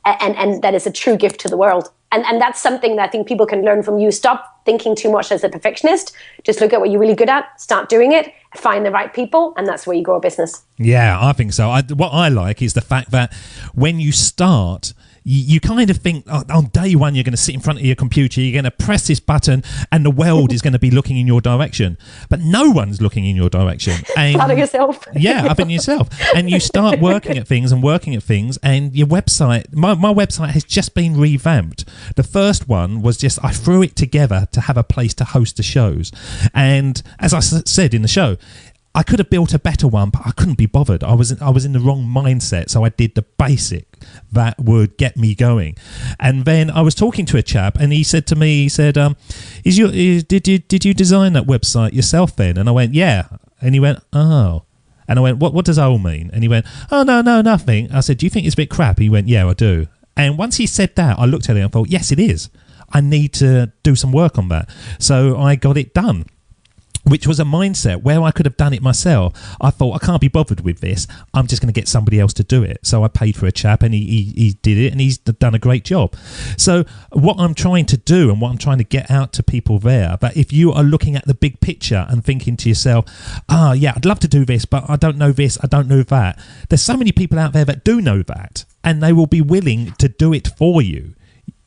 and that is a true gift to the world. And that's something that I think people can learn from you. Stop thinking too much as a perfectionist. Just look at what you're really good at, start doing it, find the right people, and that's where you grow a business. Yeah, I think so. What I like is the fact that when you start, you kind of think on day one you're going to sit in front of your computer, you're going to press this button, and the world is going to be looking in your direction. But no one's looking in your direction. Out of yourself. Yeah, up in yourself. And you start working at things, and your website, my website has just been revamped. The first one was just, I threw it together to have a place to host the shows. And as I said in the show, I could have built a better one, but I couldn't be bothered. I was in the wrong mindset, so I did the basic that would get me going. And then I was talking to a chap, and he said to me, did you design that website yourself then? And I went, yeah. And he went, oh. And I went, what does "oh" mean? And he went, oh, no, nothing. I said, do you think it's a bit crap? He went, yeah, I do. And once he said that, I looked at it and thought, yes, it is. I need to do some work on that. So I got it done, which was a mindset where I could have done it myself. I thought, I can't be bothered with this. I'm just going to get somebody else to do it. So I paid for a chap, and he did it, and he's done a great job. So what I'm trying to do, and what I'm trying to get out to people there, that if you are looking at the big picture and thinking to yourself, yeah, I'd love to do this, but I don't know this, I don't know that. There's so many people out there that do know that, and they will be willing to do it for you,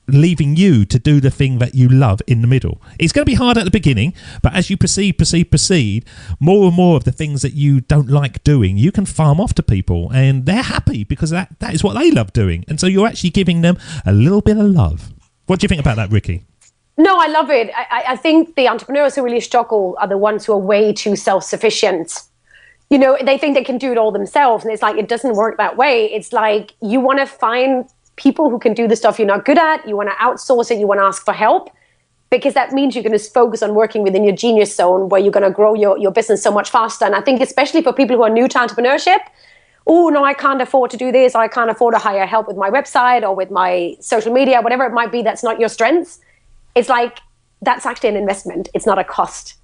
leaving you to do the thing that you love in the middle. It's going to be hard at the beginning, but as you proceed, more and more of the things that you don't like doing, you can farm off to people, and they're happy because that is what they love doing. And so you're actually giving them a little bit of love. What do you think about that, Rikki? No, I love it. I think the entrepreneurs who really struggle are the ones who are way too self-sufficient. You know, they think they can do it all themselves, and it's like, it doesn't work that way. It's like, you want to find people who can do the stuff you're not good at. You want to outsource it. You want to ask for help, because that means you're going to focus on working within your genius zone, where you're going to grow your business so much faster. And I think especially for people who are new to entrepreneurship, oh, no, I can't afford to do this. I can't afford to hire help with my website or with my social media, whatever it might be. That's not your strengths. It's like, that's actually an investment. It's not a cost,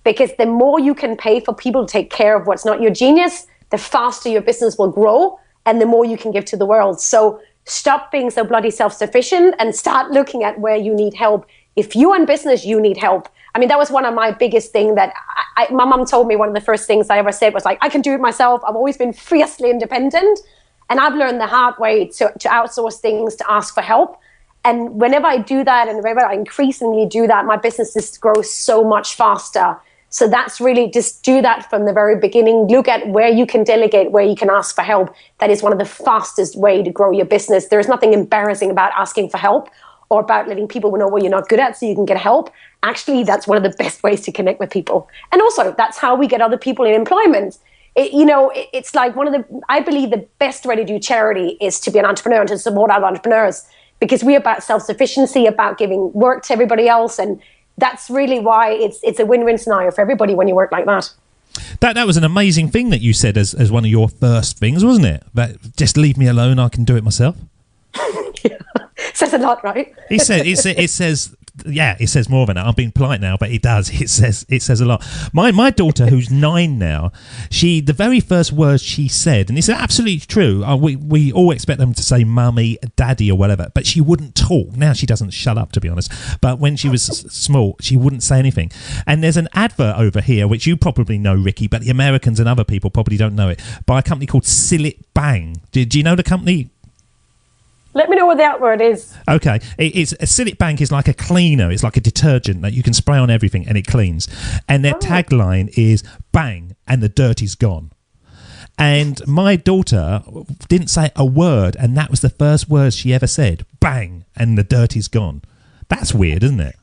because the more you can pay for people to take care of what's not your genius, the faster your business will grow and the more you can give to the world. So stop being so bloody self-sufficient and start looking at where you need help. If you're in business, you need help. I mean, that was one of my biggest things that my mom told me. One of the first things I ever said was like, I can do it myself. I've always been fiercely independent. And I've learned the hard way to outsource things, to ask for help. And whenever I do that, and whenever I increasingly do that, my business just grows so much faster. So that's really, just do that from the very beginning. Look at where you can delegate, where you can ask for help. That is one of the fastest way to grow your business. There is nothing embarrassing about asking for help or about letting people know what you're not good at so you can get help. Actually, that's one of the best ways to connect with people. And also, that's how we get other people in employment. It's like I believe the best way to do charity is to be an entrepreneur and to support other entrepreneurs, because we're about self-sufficiency, about giving work to everybody else. And that's really why it's a win-win scenario for everybody when you work like that. That was an amazing thing that you said as one of your first things, wasn't it? That just leave me alone, I can do it myself. Yeah. Says a lot, right? It says more than that. I'm being polite now, but it does. It says a lot. My daughter, who's 9 now, the very first words she said, and it's absolutely true. We all expect them to say mummy, daddy, or whatever, but she wouldn't talk. Now she doesn't shut up, to be honest. But when she was small, she wouldn't say anything. And there's an advert over here, which you probably know, Rikki, but the Americans and other people probably don't know it, by a company called Sillet Bang. Do you know the company? Let me know what that word is. Okay. It's a Sillet Bang is like a cleaner. It's like a detergent that you can spray on everything and it cleans. And their tagline is bang and the dirt is gone. And my daughter didn't say a word, and that was the first words she ever said. Bang and the dirt is gone. That's weird, isn't it?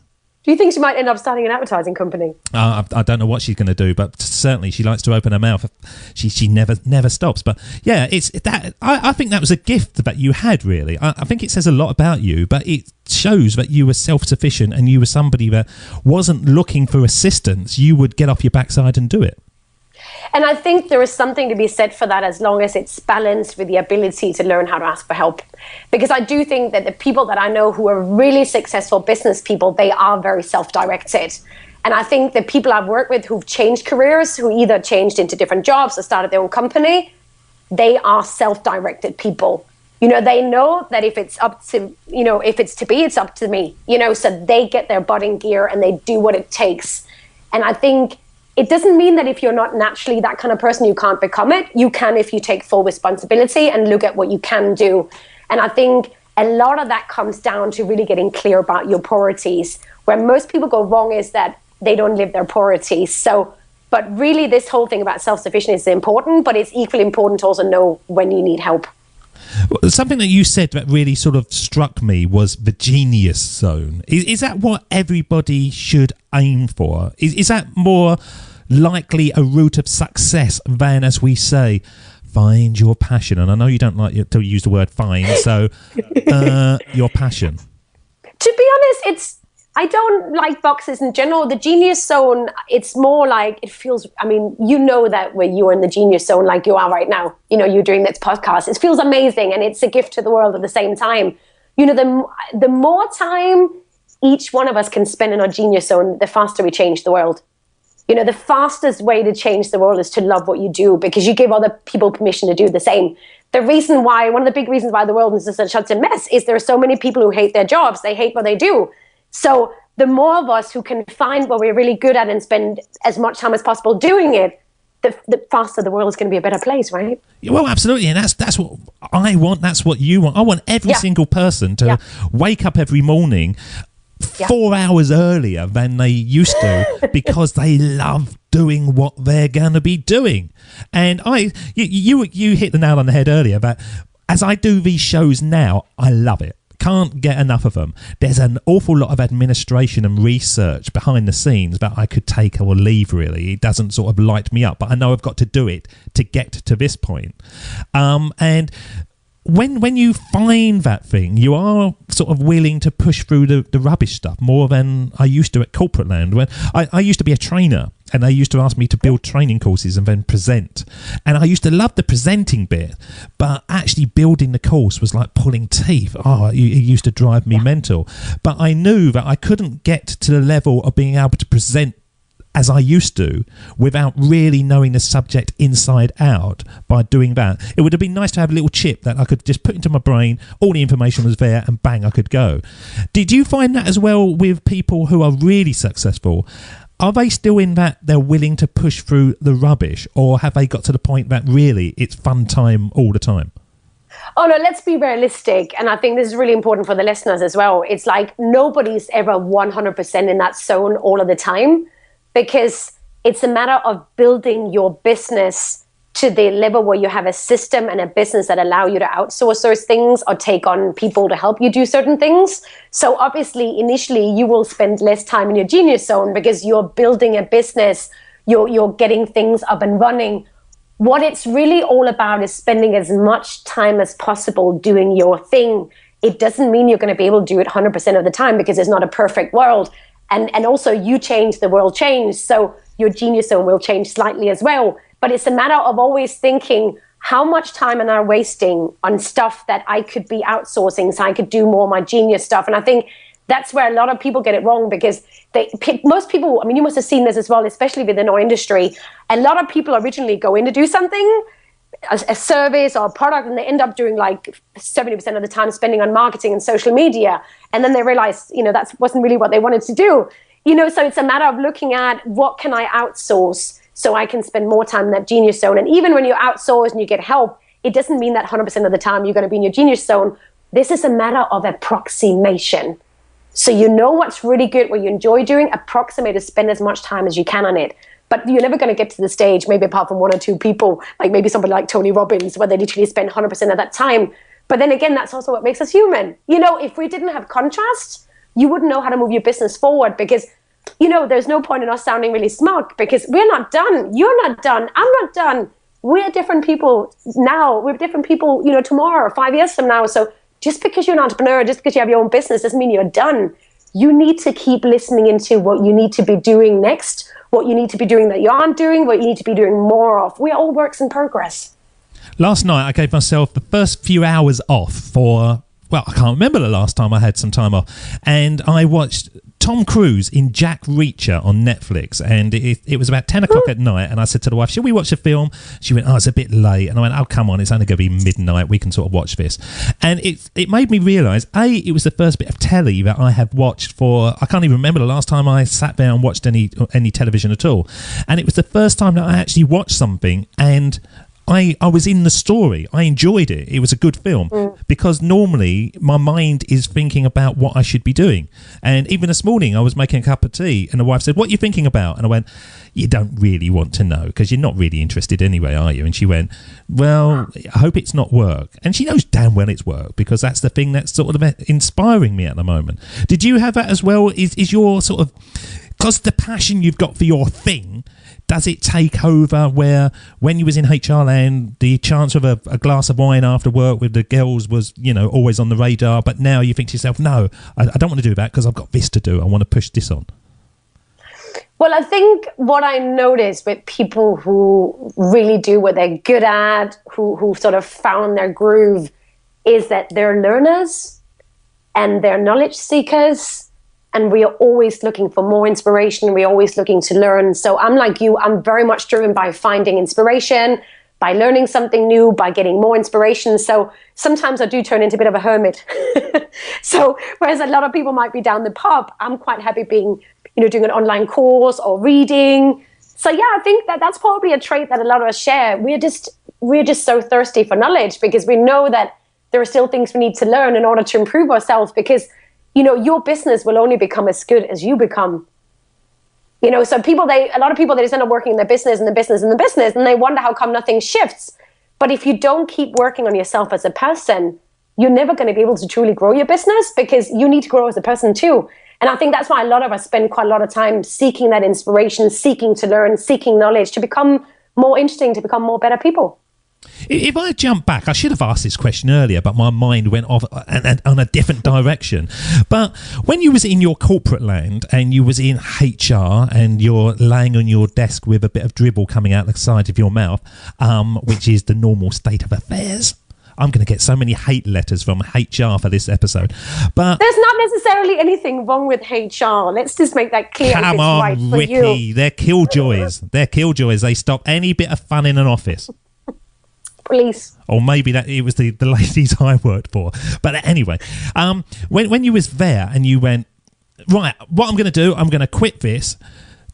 Do you think she might end up starting an advertising company? I don't know what she's going to do, but certainly she likes to open her mouth. She never stops. But yeah, it's that. I think that was a gift that you had, really. I think it says a lot about you, but it shows that you were self-sufficient and you were somebody that wasn't looking for assistance. You would get off your backside and do it. And I think there is something to be said for that, as long as it's balanced with the ability to learn how to ask for help. Because I do think that the people that I know who are really successful business people, they are very self-directed. And I think the people I've worked with who've changed careers, who either changed into different jobs or started their own company, they are self-directed people. They know that if it's up to, if it's to be, it's up to me. So they get their butt in gear and they do what it takes. And I think it doesn't mean that if you're not naturally that kind of person, you can't become it. You can if you take full responsibility and look at what you can do. And I think a lot of that comes down to really getting clear about your priorities. Where most people go wrong is that they don't live their priorities. But really this whole thing about self-sufficiency is important, but it's equally important to also know when you need help. Something that you said that really sort of struck me was the genius zone. Is that what everybody should aim for? Is that more likely a route of success than, as we say, find your passion? And I know you don't like to use the word find, so your passion. To be honest, I don't like boxes in general. The genius zone, it's more like it feels, that when you're in the genius zone like you are right now, you're doing this podcast, it feels amazing and it's a gift to the world at the same time. The more time each one of us can spend in our genius zone, the faster we change the world. The fastest way to change the world is to love what you do, because you give other people permission to do the same. One of the big reasons why the world is such a mess is there are so many people who hate their jobs. They hate what they do. So the more of us who can find what we're really good at and spend as much time as possible doing it, the faster the world is going to be a better place, right? Well, absolutely. And that's what I want. That's what you want. I want every single person to wake up every morning 4 hours earlier than they used to because they love doing what they're going to be doing. And you hit the nail on the head earlier, but as I do these shows now, I love it. Can't get enough of them. There's an awful lot of administration and research behind the scenes that I could take or leave, really. It doesn't sort of light me up, but I know I've got to do it to get to this point. And when you find that thing, you are sort of willing to push through the rubbish stuff more than I used to at corporate land. When I used to be a trainer, and they used to ask me to build training courses and then present. And I used to love the presenting bit, but actually building the course was like pulling teeth. It used to drive me mental. But I knew that I couldn't get to the level of being able to present as I used to without really knowing the subject inside out by doing that. It would have been nice to have a little chip that I could just put into my brain, all the information was there, and bang, I could go. Did you find that as well with people who are really successful? Are they still in that they're willing to push through the rubbish, or have they got to the point that really it's fun time all the time? Oh no, let's be realistic. And I think this is really important for the listeners as well. It's like nobody's ever 100% in that zone all of the time, because it's a matter of building your business to the level where you have a system and a business that allow you to outsource those things or take on people to help you do certain things. So obviously, initially, you will spend less time in your genius zone because you're building a business, you're getting things up and running. What it's really all about is spending as much time as possible doing your thing. It doesn't mean you're going to be able to do it 100% of the time because it's not a perfect world. And also, you change, the world changes. So your genius zone will change slightly as well. But it's a matter of always thinking, how much time am I wasting on stuff that I could be outsourcing so I could do more of my genius stuff? And I think that's where a lot of people get it wrong, because most people, I mean, you must have seen this as well, especially within our industry. A lot of people originally go in to do something, a service or a product, and they end up doing like 70% of the time spending on marketing and social media. And then they realize, that wasn't really what they wanted to do. So it's a matter of looking at what can I outsource so I can spend more time in that genius zone. And even when you outsource and you get help, it doesn't mean that 100% of the time you're going to be in your genius zone. This is a matter of approximation. So you know what's really good, what you enjoy doing, approximate to spend as much time as you can on it. But you're never going to get to the stage, maybe apart from one or two people, like maybe somebody like Tony Robbins, where they literally spend 100% of that time. But then again, that's also what makes us human. If we didn't have contrast, you wouldn't know how to move your business forward, because there's no point in us sounding really smug, because we're not done. You're not done. I'm not done. We're different people now. We're different people, tomorrow or 5 years from now. So just because you're an entrepreneur, just because you have your own business, doesn't mean you're done. You need to keep listening into what you need to be doing next, what you need to be doing that you aren't doing, what you need to be doing more of. We're all works in progress. Last night, I gave myself the first few hours off for, I can't remember the last time I had some time off. And I watched Tom Cruise in Jack Reacher on Netflix, and it was about 10 o'clock at night, and I said to the wife, shall we watch a film? She went, it's a bit late. And I went, come on, it's only going to be midnight, we can sort of watch this. And it made me realise, it was the first bit of telly that I have watched for, I can't even remember the last time I sat down and watched any television at all. And it was the first time that I actually watched something and I was in the story. I enjoyed it. It was a good film because normally my mind is thinking about what I should be doing. And even this morning I was making a cup of tea and the wife said, what are you thinking about? And I went, you don't really want to know because you're not really interested anyway, are you? And she went, well, I hope it's not work. And she knows damn well it's work because that's the thing that's sort of inspiring me at the moment. Did you have that as well? Is your sort of, because the passion you've got for your thing, does it take over where when you was in HR land, the chance of a glass of wine after work with the girls was, always on the radar, but now you think to yourself, no, I don't want to do that because I've got this to do. I want to push this on. Well, I think what I notice with people who really do what they're good at, who sort of found their groove, is that they're learners and they're knowledge seekers. And we are always looking for more inspiration. We're always looking to learn. So I'm like you, I'm very much driven by finding inspiration, by learning something new, by getting more inspiration. So sometimes I do turn into a bit of a hermit. So whereas a lot of people might be down the pub, I'm quite happy being, doing an online course or reading. So yeah, I think that's probably a trait that a lot of us share. We're just so thirsty for knowledge because we know that there are still things we need to learn in order to improve ourselves, because your business will only become as good as you become. So a lot of people, they just end up working in their business and the business and the business, and they wonder how come nothing shifts. But if you don't keep working on yourself as a person, you're never going to be able to truly grow your business because you need to grow as a person too. And I think that's why a lot of us spend quite a lot of time seeking that inspiration, seeking to learn, seeking knowledge, to become more interesting, to become more better people. If I jump back, I should have asked this question earlier, but my mind went off on a different direction. But when you was in your corporate land and you was in HR and you're laying on your desk with a bit of dribble coming out the side of your mouth, which is the normal state of affairs. I'm going to get so many hate letters from HR for this episode. But there's not necessarily anything wrong with HR. Let's just make that clear. Come on, Rikki. They're killjoys. They're killjoys. They stop any bit of fun in an office. Police. Or maybe that it was the ladies I worked for. But anyway, when you was there and you went, right, what I'm going to do, I'm going to quit this.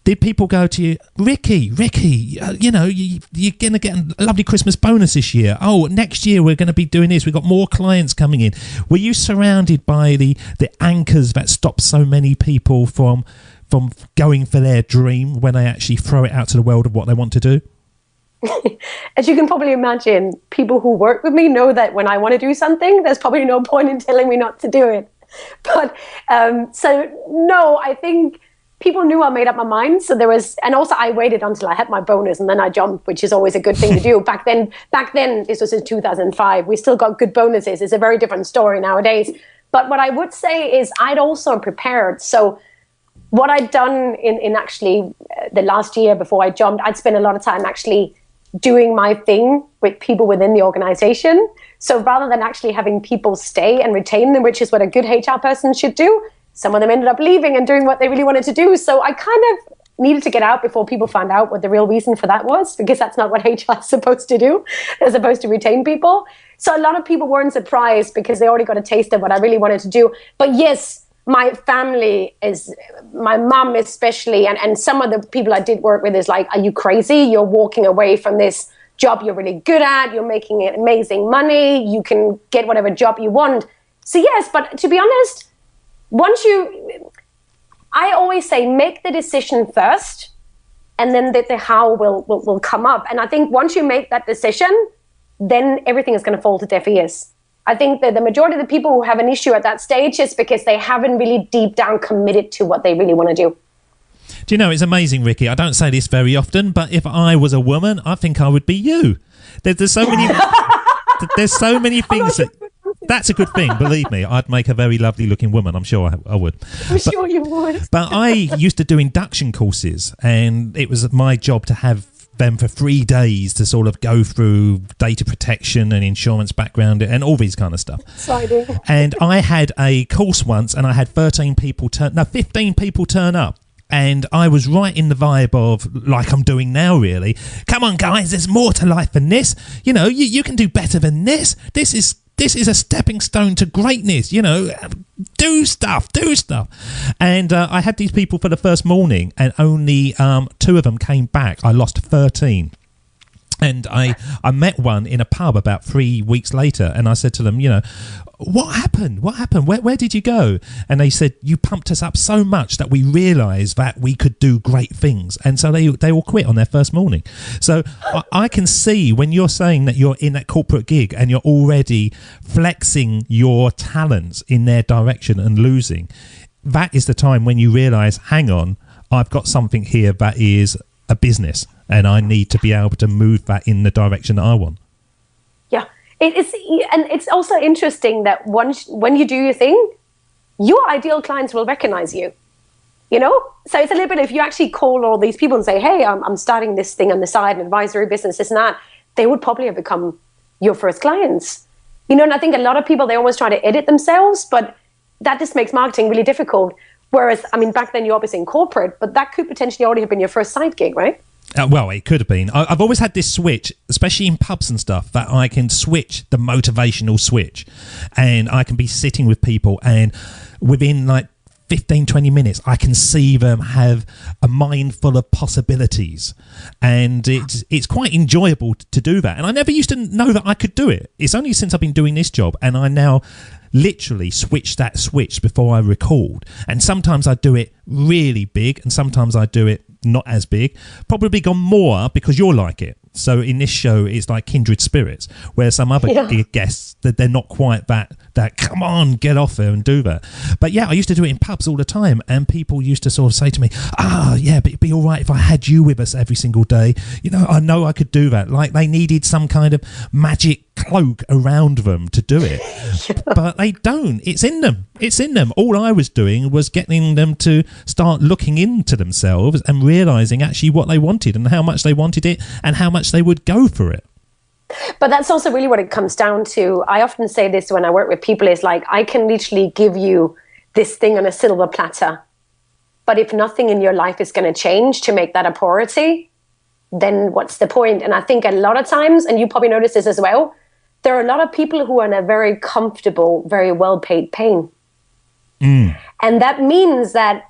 Did people go to you, Rikki, you're going to get a lovely Christmas bonus this year. Oh, next year we're going to be doing this. We've got more clients coming in. Were you surrounded by the anchors that stop so many people from going for their dream when they actually throw it out to the world of what they want to do? as you can probably imagine, people who work with me know that when I want to do something, there's probably no point in telling me not to do it. But so no, I think people knew I made up my mind. So there was, and also I waited until I had my bonus and then I jumped, which is always a good thing to do. Back then, this was in 2005. We still got good bonuses. It's a very different story nowadays. But what I would say is I'd also prepared. So what I'd done in actually the last year before I jumped, I'd spent a lot of time actually doing my thing with people within the organization. So rather than actually having people stay and retain them, which is what a good HR person should do, some of them ended up leaving and doing what they really wanted to do. So I kind of needed to get out before people found out what the real reason for that was, because that's not what HR is supposed to do. They're supposed to retain people. So a lot of people weren't surprised because they already got a taste of what I really wanted to do. But yes, my family is, my mom especially, and some of the people I did work with is like, are you crazy? You're walking away from this job you're really good at. You're making amazing money. You can get whatever job you want. So yes, but to be honest, I always say, make the decision first, and then the how will come up. And I think once you make that decision, then everything is going to fall to deaf ears. I think that the majority of the people who have an issue at that stage is because they haven't really deep down committed to what they really want to do. Do you know, it's amazing, Rikki. I don't say this very often, but if I was a woman, I think I would be you. There's so many there's so many things that's a good thing. Believe me, I'd make a very lovely looking woman. I'm sure I would. Sure you would. But I used to do induction courses, and it was my job to have them for 3 days to sort of go through data protection and insurance background and all these kind of stuff. Exciting. And I had a course once, and I had 15 people turn up. And I was right in the vibe of, like I'm doing now, really. Come on, guys, there's more to life than this. You know, you can do better than this. This is a stepping stone to greatness. You know, do stuff. And I had these people for the first morning, and only 2 of them came back. I lost 13. And I met one in a pub about 3 weeks later, and I said to them, you know, what happened? Where did you go? And they said, you pumped us up so much that we realised that we could do great things. And so they all quit on their first morning. So I can see when you're saying that you're in that corporate gig and you're already flexing your talents in their direction and losing, that is the time when you realise, hang on, I've got something here that is a business, and I need to be able to move that in the direction that I want. Yeah, it is, and it's also interesting that when you do your thing, your ideal clients will recognize you. You know, so it's a little bit, if you actually call all these people and say, "Hey, I'm starting this thing on the side, an advisory business, this and that," they would probably have become your first clients. You know, and I think a lot of people, they always try to edit themselves, but that just makes marketing really difficult. Whereas, I mean, back then you're obviously in corporate, but that could potentially already have been your first side gig, right? Well, it could have been. I've always had this switch, especially in pubs and stuff, that I can switch the motivational switch, and I can be sitting with people, and within like 15, 20 minutes, I can see them have a mind full of possibilities, and it's quite enjoyable to do that. And I never used to know that I could do it. It's only since I've been doing this job, and I now literally switch that switch before I record. And sometimes I do it really big, and sometimes I do it not as big. Probably gone more because you're like it. So in this show, it's like kindred spirits, where some other guests, that they're not quite that come on, get off there and do that. But yeah, I used to do it in pubs all the time, and people used to sort of say to me, yeah, but it'd be all right if I had you with us every single day. You know I could do that. Like they needed some kind of magic cloak around them to do it. But they don't. It's in them. All I was doing was getting them to start looking into themselves and realising actually what they wanted and how much they wanted it and how much they would go for it. But that's also really what it comes down to. I often say this when I work with people, is like, I can literally give you this thing on a silver platter, but if nothing in your life is going to change to make that a priority, then what's the point? And I think a lot of times, and you probably notice this as well, there are a lot of people who are in a very comfortable, very well-paid pain. And that means that,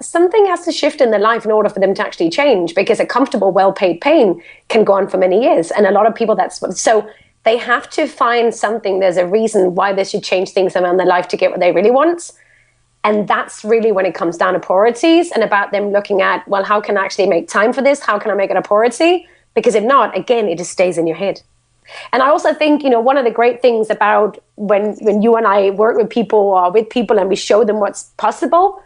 something has to shift in their life in order for them to actually change, because a comfortable, well-paid pain can go on for many years. And a lot of people, so they have to find something. There's a reason why they should change things around their life to get what they really want. And that's really when it comes down to priorities and about them looking at, well, how can I actually make time for this? How can I make it a priority? Because if not, again, it just stays in your head. And I also think, one of the great things about when you and I work with people or with people and we show them what's possible,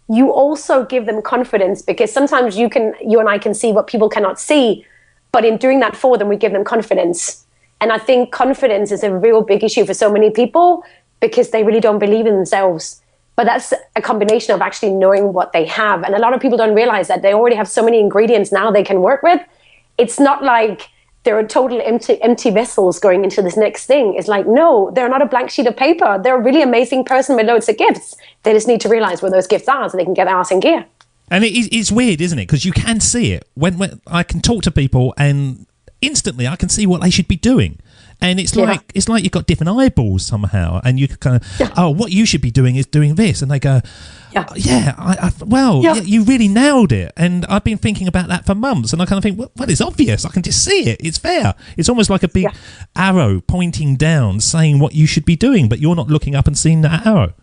you also give them confidence, because sometimes you and I can see what people cannot see, but in doing that for them, we give them confidence. And I think confidence is a real big issue for so many people because they really don't believe in themselves. But that's a combination of actually knowing what they have. And a lot of people don't realize that they already have so many ingredients now they can work with. It's not like they're total empty vessels going into this next thing. It's like, no, they're not a blank sheet of paper. They're a really amazing person with loads of gifts. They just need to realize where those gifts are so they can get their ass in gear. And it's weird, isn't it? Because you can see it. When I can talk to people and instantly I can see what they should be doing. And it's like you've got different eyeballs somehow, and you kind of, what you should be doing is doing this, and they go, you really nailed it. And I've been thinking about that for months, and I kind of think, well, it's obvious. I can just see it. It's there. It's almost like a big arrow pointing down, saying what you should be doing, but you're not looking up and seeing that arrow.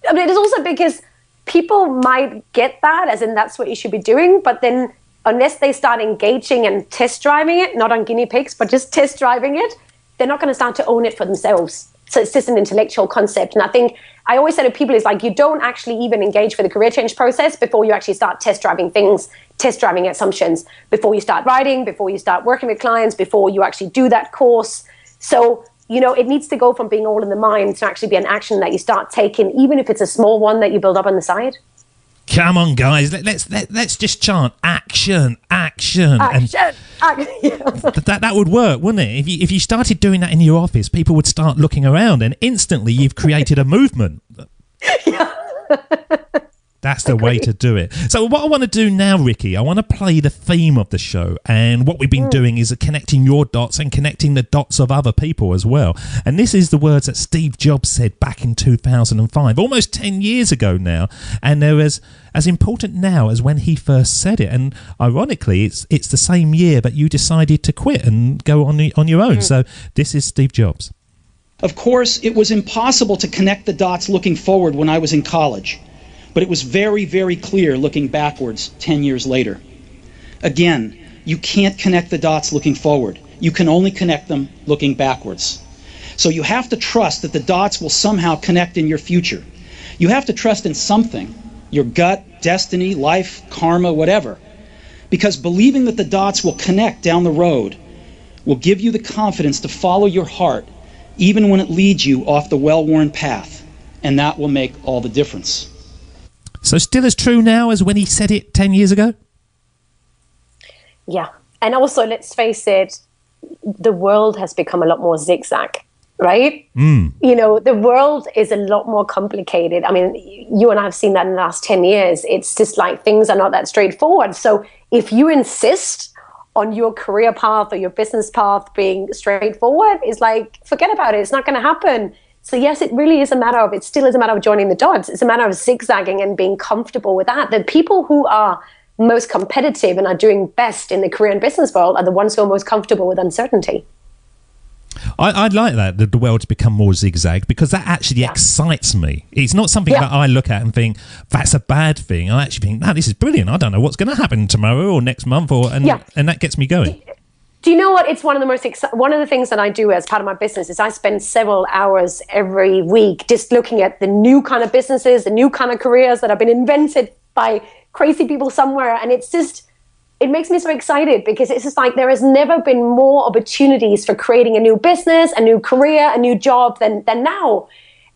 I mean, it is also because people might get that, as in that's what you should be doing, but then unless they start engaging and test driving it, not on guinea pigs, but just test driving it, they're not going to start to own it for themselves. So it's just an intellectual concept. And I think I always say to people, it's like you don't actually even engage with the career change process before you actually start test driving things, test driving assumptions, before you start writing, before you start working with clients, before you actually do that course. So, it needs to go from being all in the mind to actually be an action that you start taking, even if it's a small one that you build up on the side. Come on, guys, let's just chant action. And that would work, wouldn't it? If you started doing that in your office, people would start looking around, and instantly you've created a movement. Yeah. That's the way to do it. So what I want to do now, Rikki, I want to play the theme of the show. And what we've been doing is connecting your dots and connecting the dots of other people as well. And this is the words that Steve Jobs said back in 2005, almost 10 years ago now. And they're as important now as when he first said it. And ironically, it's the same year that you decided to quit and go on your own. So this is Steve Jobs. Of course, it was impossible to connect the dots looking forward when I was in college. But it was very, very clear looking backwards 10 years later. Again, you can't connect the dots looking forward. You can only connect them looking backwards. So you have to trust that the dots will somehow connect in your future. You have to trust in something, your gut, destiny, life, karma, whatever. Because believing that the dots will connect down the road will give you the confidence to follow your heart, even when it leads you off the well-worn path. And that will make all the difference. So still as true now as when he said it 10 years ago? Yeah. And also, let's face it, the world has become a lot more zigzag, right? The world is a lot more complicated. I mean, you and I have seen that in the last 10 years. It's just like things are not that straightforward. So if you insist on your career path or your business path being straightforward, it's like, forget about it. It's not going to happen. So yes, it really is it still is a matter of joining the dots. It's a matter of zigzagging and being comfortable with that. The people who are most competitive and are doing best in the career and business world are the ones who are most comfortable with uncertainty. I'd like that the world's become more zigzag, because that actually excites me. It's not something that I look at and think, that's a bad thing. I actually think, no, this is brilliant. I don't know what's going to happen tomorrow or next month, and that gets me going. Do you know what? It's one of the things that I do as part of my business is I spend several hours every week just looking at the new kind of businesses, the new kind of careers that have been invented by crazy people somewhere. And it makes me so excited, because it's just like there has never been more opportunities for creating a new business, a new career, a new job than now.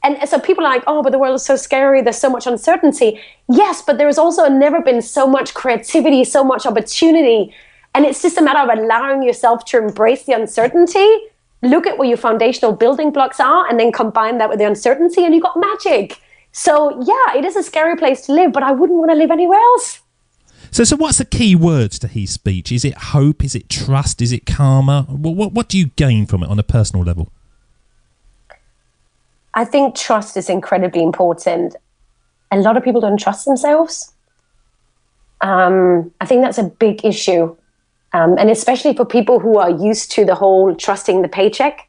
And so people are like, oh, but the world is so scary. There's so much uncertainty. Yes, but there has also never been so much creativity, so much opportunity. And it's just a matter of allowing yourself to embrace the uncertainty, look at where your foundational building blocks are, and then combine that with the uncertainty, and you've got magic. So yeah, it is a scary place to live, but I wouldn't want to live anywhere else. So what's the key words to his speech? Is it hope? Is it trust? Is it karma? What do you gain from it on a personal level? I think trust is incredibly important. A lot of people don't trust themselves. I think that's a big issue. And especially for people who are used to the whole trusting the paycheck,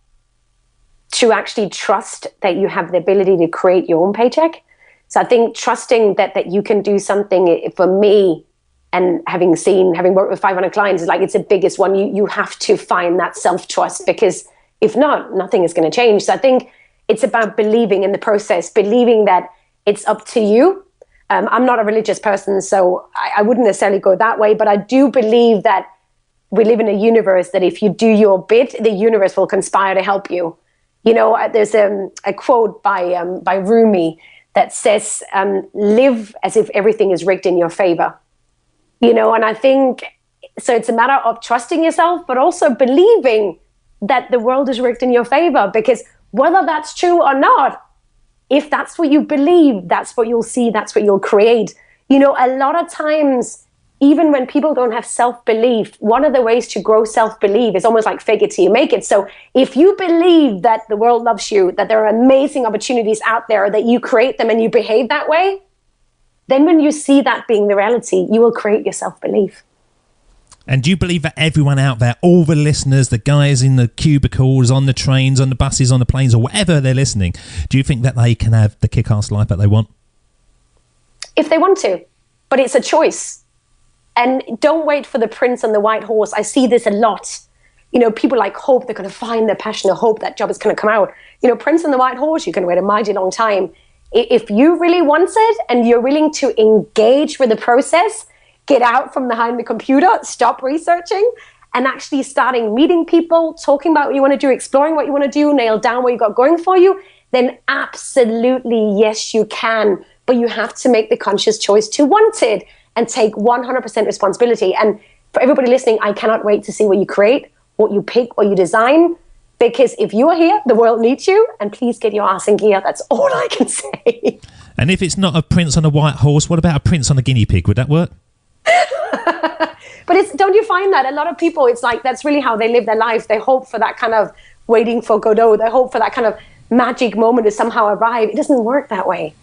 to actually trust that you have the ability to create your own paycheck. So I think trusting that you can do something, for me, And having worked with 500 clients, it's the biggest one. You have to find that self-trust, because if not, nothing is going to change. So I think it's about believing in the process, believing that it's up to you. I'm not a religious person, so I wouldn't necessarily go that way, but I do believe that we live in a universe that if you do your bit, the universe will conspire to help you. There's a quote by Rumi that says, live as if everything is rigged in your favor. And I think, so it's a matter of trusting yourself, but also believing that the world is rigged in your favor, because whether that's true or not, if that's what you believe, that's what you'll see, that's what you'll create. A lot of times, even when people don't have self-belief, one of the ways to grow self-belief is almost like fake it till you make it. So if you believe that the world loves you, that there are amazing opportunities out there, that you create them and you behave that way, then when you see that being the reality, you will create your self-belief. And do you believe that everyone out there, all the listeners, the guys in the cubicles, on the trains, on the buses, on the planes, or whatever they're listening, do you think that they can have the kick-ass life that they want? If they want to, but it's a choice. And don't wait for the prince on the white horse. I see this a lot. People hope they're going to find their passion, or hope that job is going to come out. Prince on the white horse, you can wait a mighty long time. If you really want it and you're willing to engage with the process, get out from behind the computer, stop researching, and actually starting meeting people, talking about what you want to do, exploring what you want to do, nail down what you got going for you, then absolutely, yes, you can. But you have to make the conscious choice to want it and take 100% responsibility. And for everybody listening, I cannot wait to see what you create, what you pick, what you design, because if you are here, the world needs you, and please get your ass in gear. That's all I can say. And if it's not a prince on a white horse, what about a prince on a guinea pig? Would that work? But don't you find that a lot of people, it's like that's really how they live their life. They hope for that kind of waiting for Godot. They hope for that kind of magic moment to somehow arrive. It doesn't work that way.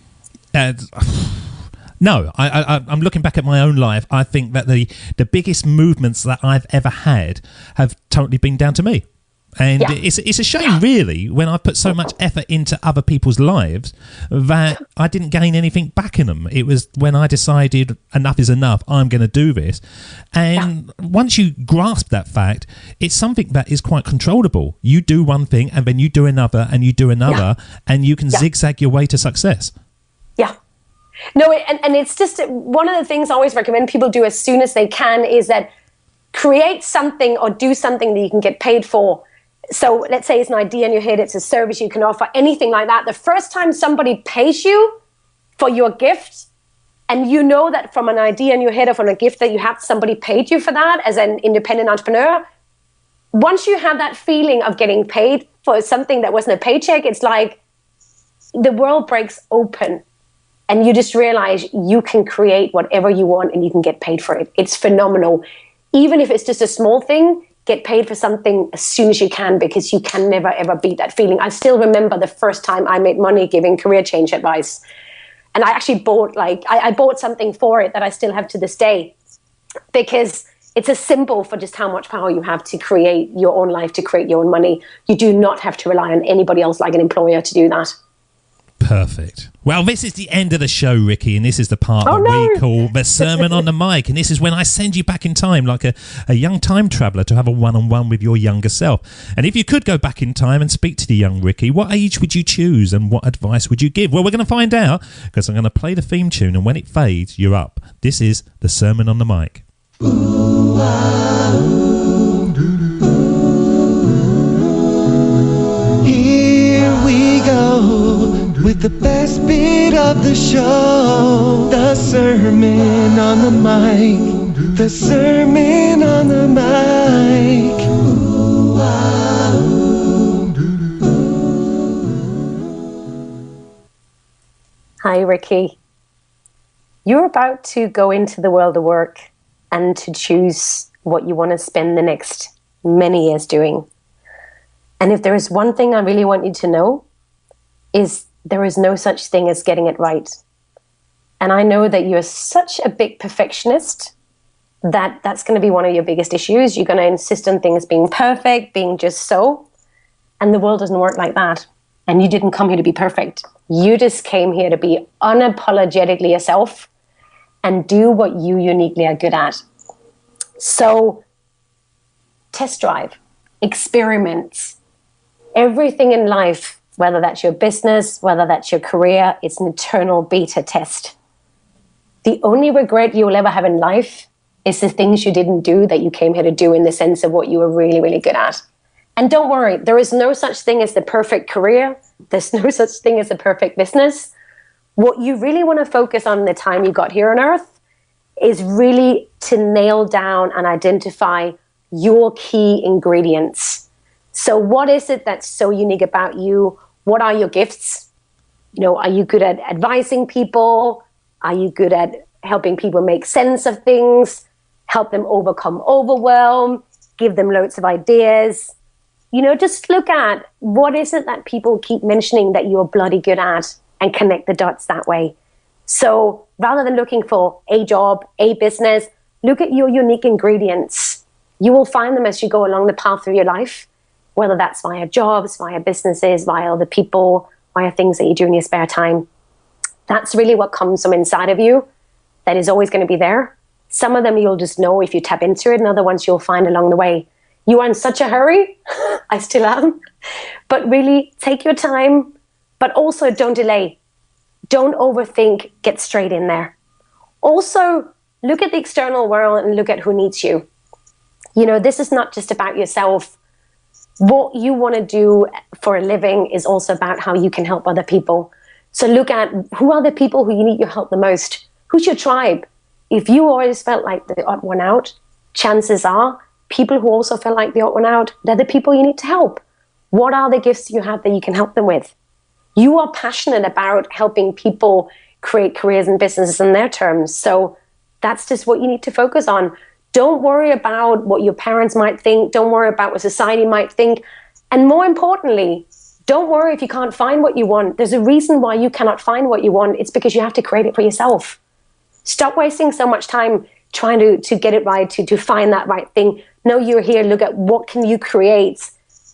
No, I'm looking back at my own life. I think that the biggest movements that I've ever had have totally been down to me. And it's a shame, really, when I put so much effort into other people's lives that I didn't gain anything back in them. It was when I decided enough is enough, I'm going to do this. And once you grasp that fact, it's something that is quite controllable. You do one thing and then you do another and you do another and you can zigzag your way to success. Yeah. No, and it's just one of the things I always recommend people do as soon as they can is that create something or do something that you can get paid for. So let's say it's an idea in your head, it's a service you can offer, anything like that. The first time somebody pays you for your gift, and you know that from an idea in your head or from a gift that you have, somebody paid you for that as an independent entrepreneur, once you have that feeling of getting paid for something that wasn't a paycheck, it's like the world breaks open and you just realize you can create whatever you want and you can get paid for it. It's phenomenal. Even if it's just a small thing, get paid for something as soon as you can, because you can never, ever beat that feeling. I still remember the first time I made money giving career change advice. And I actually bought I bought something for it that I still have to this day, because it's a symbol for just how much power you have to create your own life, to create your own money. You do not have to rely on anybody else like an employer to do that. Perfect. Well, this is the end of the show, Rikki, and this is the part we call the sermon on the mic. And this is when I send you back in time like a young time traveller to have a one-on-one with your younger self. And if you could go back in time and speak to the young Rikki, what age would you choose and what advice would you give? Well, we're going to find out, because I'm going to play the theme tune, and when it fades, you're up. This is the sermon on the mic. Here we go with the best bit of the show, the sermon on the mic, the sermon on the mic. Hi, Rikki. You're about to go into the world of work and to choose what you want to spend the next many years doing. And if there is one thing I really want you to know, is there is no such thing as getting it right. And I know that you're such a big perfectionist that that's going to be one of your biggest issues. You're going to insist on things being perfect, being just so. And the world doesn't work like that. And you didn't come here to be perfect. You just came here to be unapologetically yourself and do what you uniquely are good at. So test drive, experiment. Everything in life, whether that's your business, whether that's your career, it's an eternal beta test. The only regret you will ever have in life is the things you didn't do that you came here to do, in the sense of what you were really, really good at. And don't worry, there is no such thing as the perfect career. There's no such thing as a perfect business. What you really want to focus on in the time you got here on Earth is really to nail down and identify your key ingredients. So what is it that's so unique about you? What are your gifts? You know, are you good at advising people? Are you good at helping people make sense of things? Help them overcome overwhelm? Give them loads of ideas? You know, just look at what is it that people keep mentioning that you're bloody good at, and connect the dots that way. So rather than looking for a job, a business, look at your unique ingredients. You will find them as you go along the path of your life, whether that's via jobs, via businesses, via other people, via things that you do in your spare time. That's really what comes from inside of you that is always going to be there. Some of them you'll just know if you tap into it, and other ones you'll find along the way. You are in such a hurry. I still am. But really take your time, but also don't delay. Don't overthink, get straight in there. Also, look at the external world and look at who needs you. You know, this is not just about yourself. What you want to do for a living is also about how you can help other people. So look at who are the people who you need your help the most. Who's your tribe? If you always felt like the odd one out, chances are people who also felt like the odd one out, they're the people you need to help. What are the gifts you have that you can help them with? You are passionate about helping people create careers and businesses on their terms. So that's just what you need to focus on. Don't worry about what your parents might think. Don't worry about what society might think. And more importantly, don't worry if you can't find what you want. There's a reason why you cannot find what you want. It's because you have to create it for yourself. Stop wasting so much time trying to get it right, to find that right thing. No, you're here. Look at what can you create.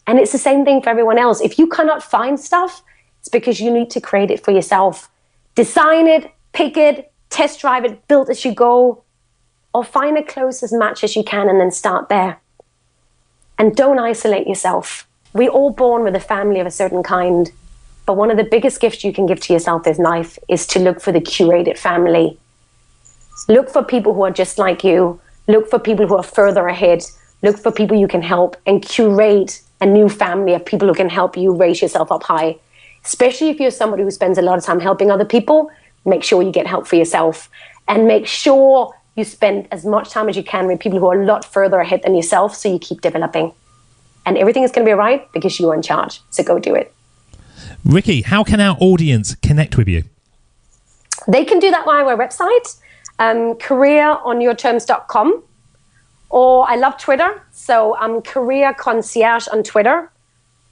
And it's the same thing for everyone else. If you cannot find stuff, it's because you need to create it for yourself. Design it, pick it, test drive it, build as you go, or find a closest match as you can and then start there. And don't isolate yourself. We're all born with a family of a certain kind, but one of the biggest gifts you can give to yourself in life is to look for the curated family. Look for people who are just like you. Look for people who are further ahead. Look for people you can help, and curate a new family of people who can help you raise yourself up high. Especially if you're somebody who spends a lot of time helping other people, make sure you get help for yourself. And make sure you spend as much time as you can with people who are a lot further ahead than yourself, so you keep developing. And everything is going to be all right because you are in charge. So go do it. Rikki, how can our audience connect with you? They can do that via our website, careeronyourterms.com. Or I love Twitter, so I'm Career Concierge on Twitter.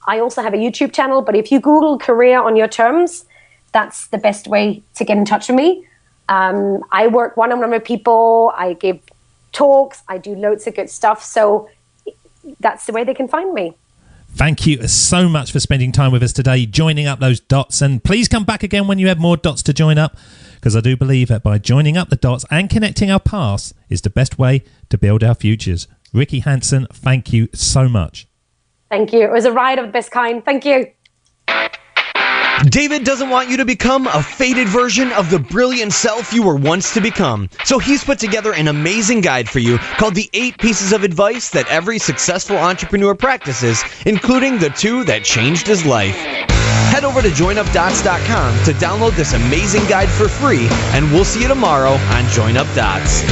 I also have a YouTube channel, but if you Google Career on Your Terms, that's the best way to get in touch with me. I work one-on-one with people. I give talks. I do loads of good stuff. So that's the way they can find me. Thank you so much for spending time with us today, joining up those dots. And please come back again when you have more dots to join up, because I do believe that by joining up the dots and connecting our paths is the best way to build our futures. Rikke Hansen, thank you so much. Thank you. It was a ride of the best kind. Thank you. David doesn't want you to become a faded version of the brilliant self you were once to become. So he's put together an amazing guide for you called the 8 Pieces of Advice that every successful entrepreneur practices, including the 2 that changed his life. Head over to joinupdots.com to download this amazing guide for free, and we'll see you tomorrow on Join Up Dots.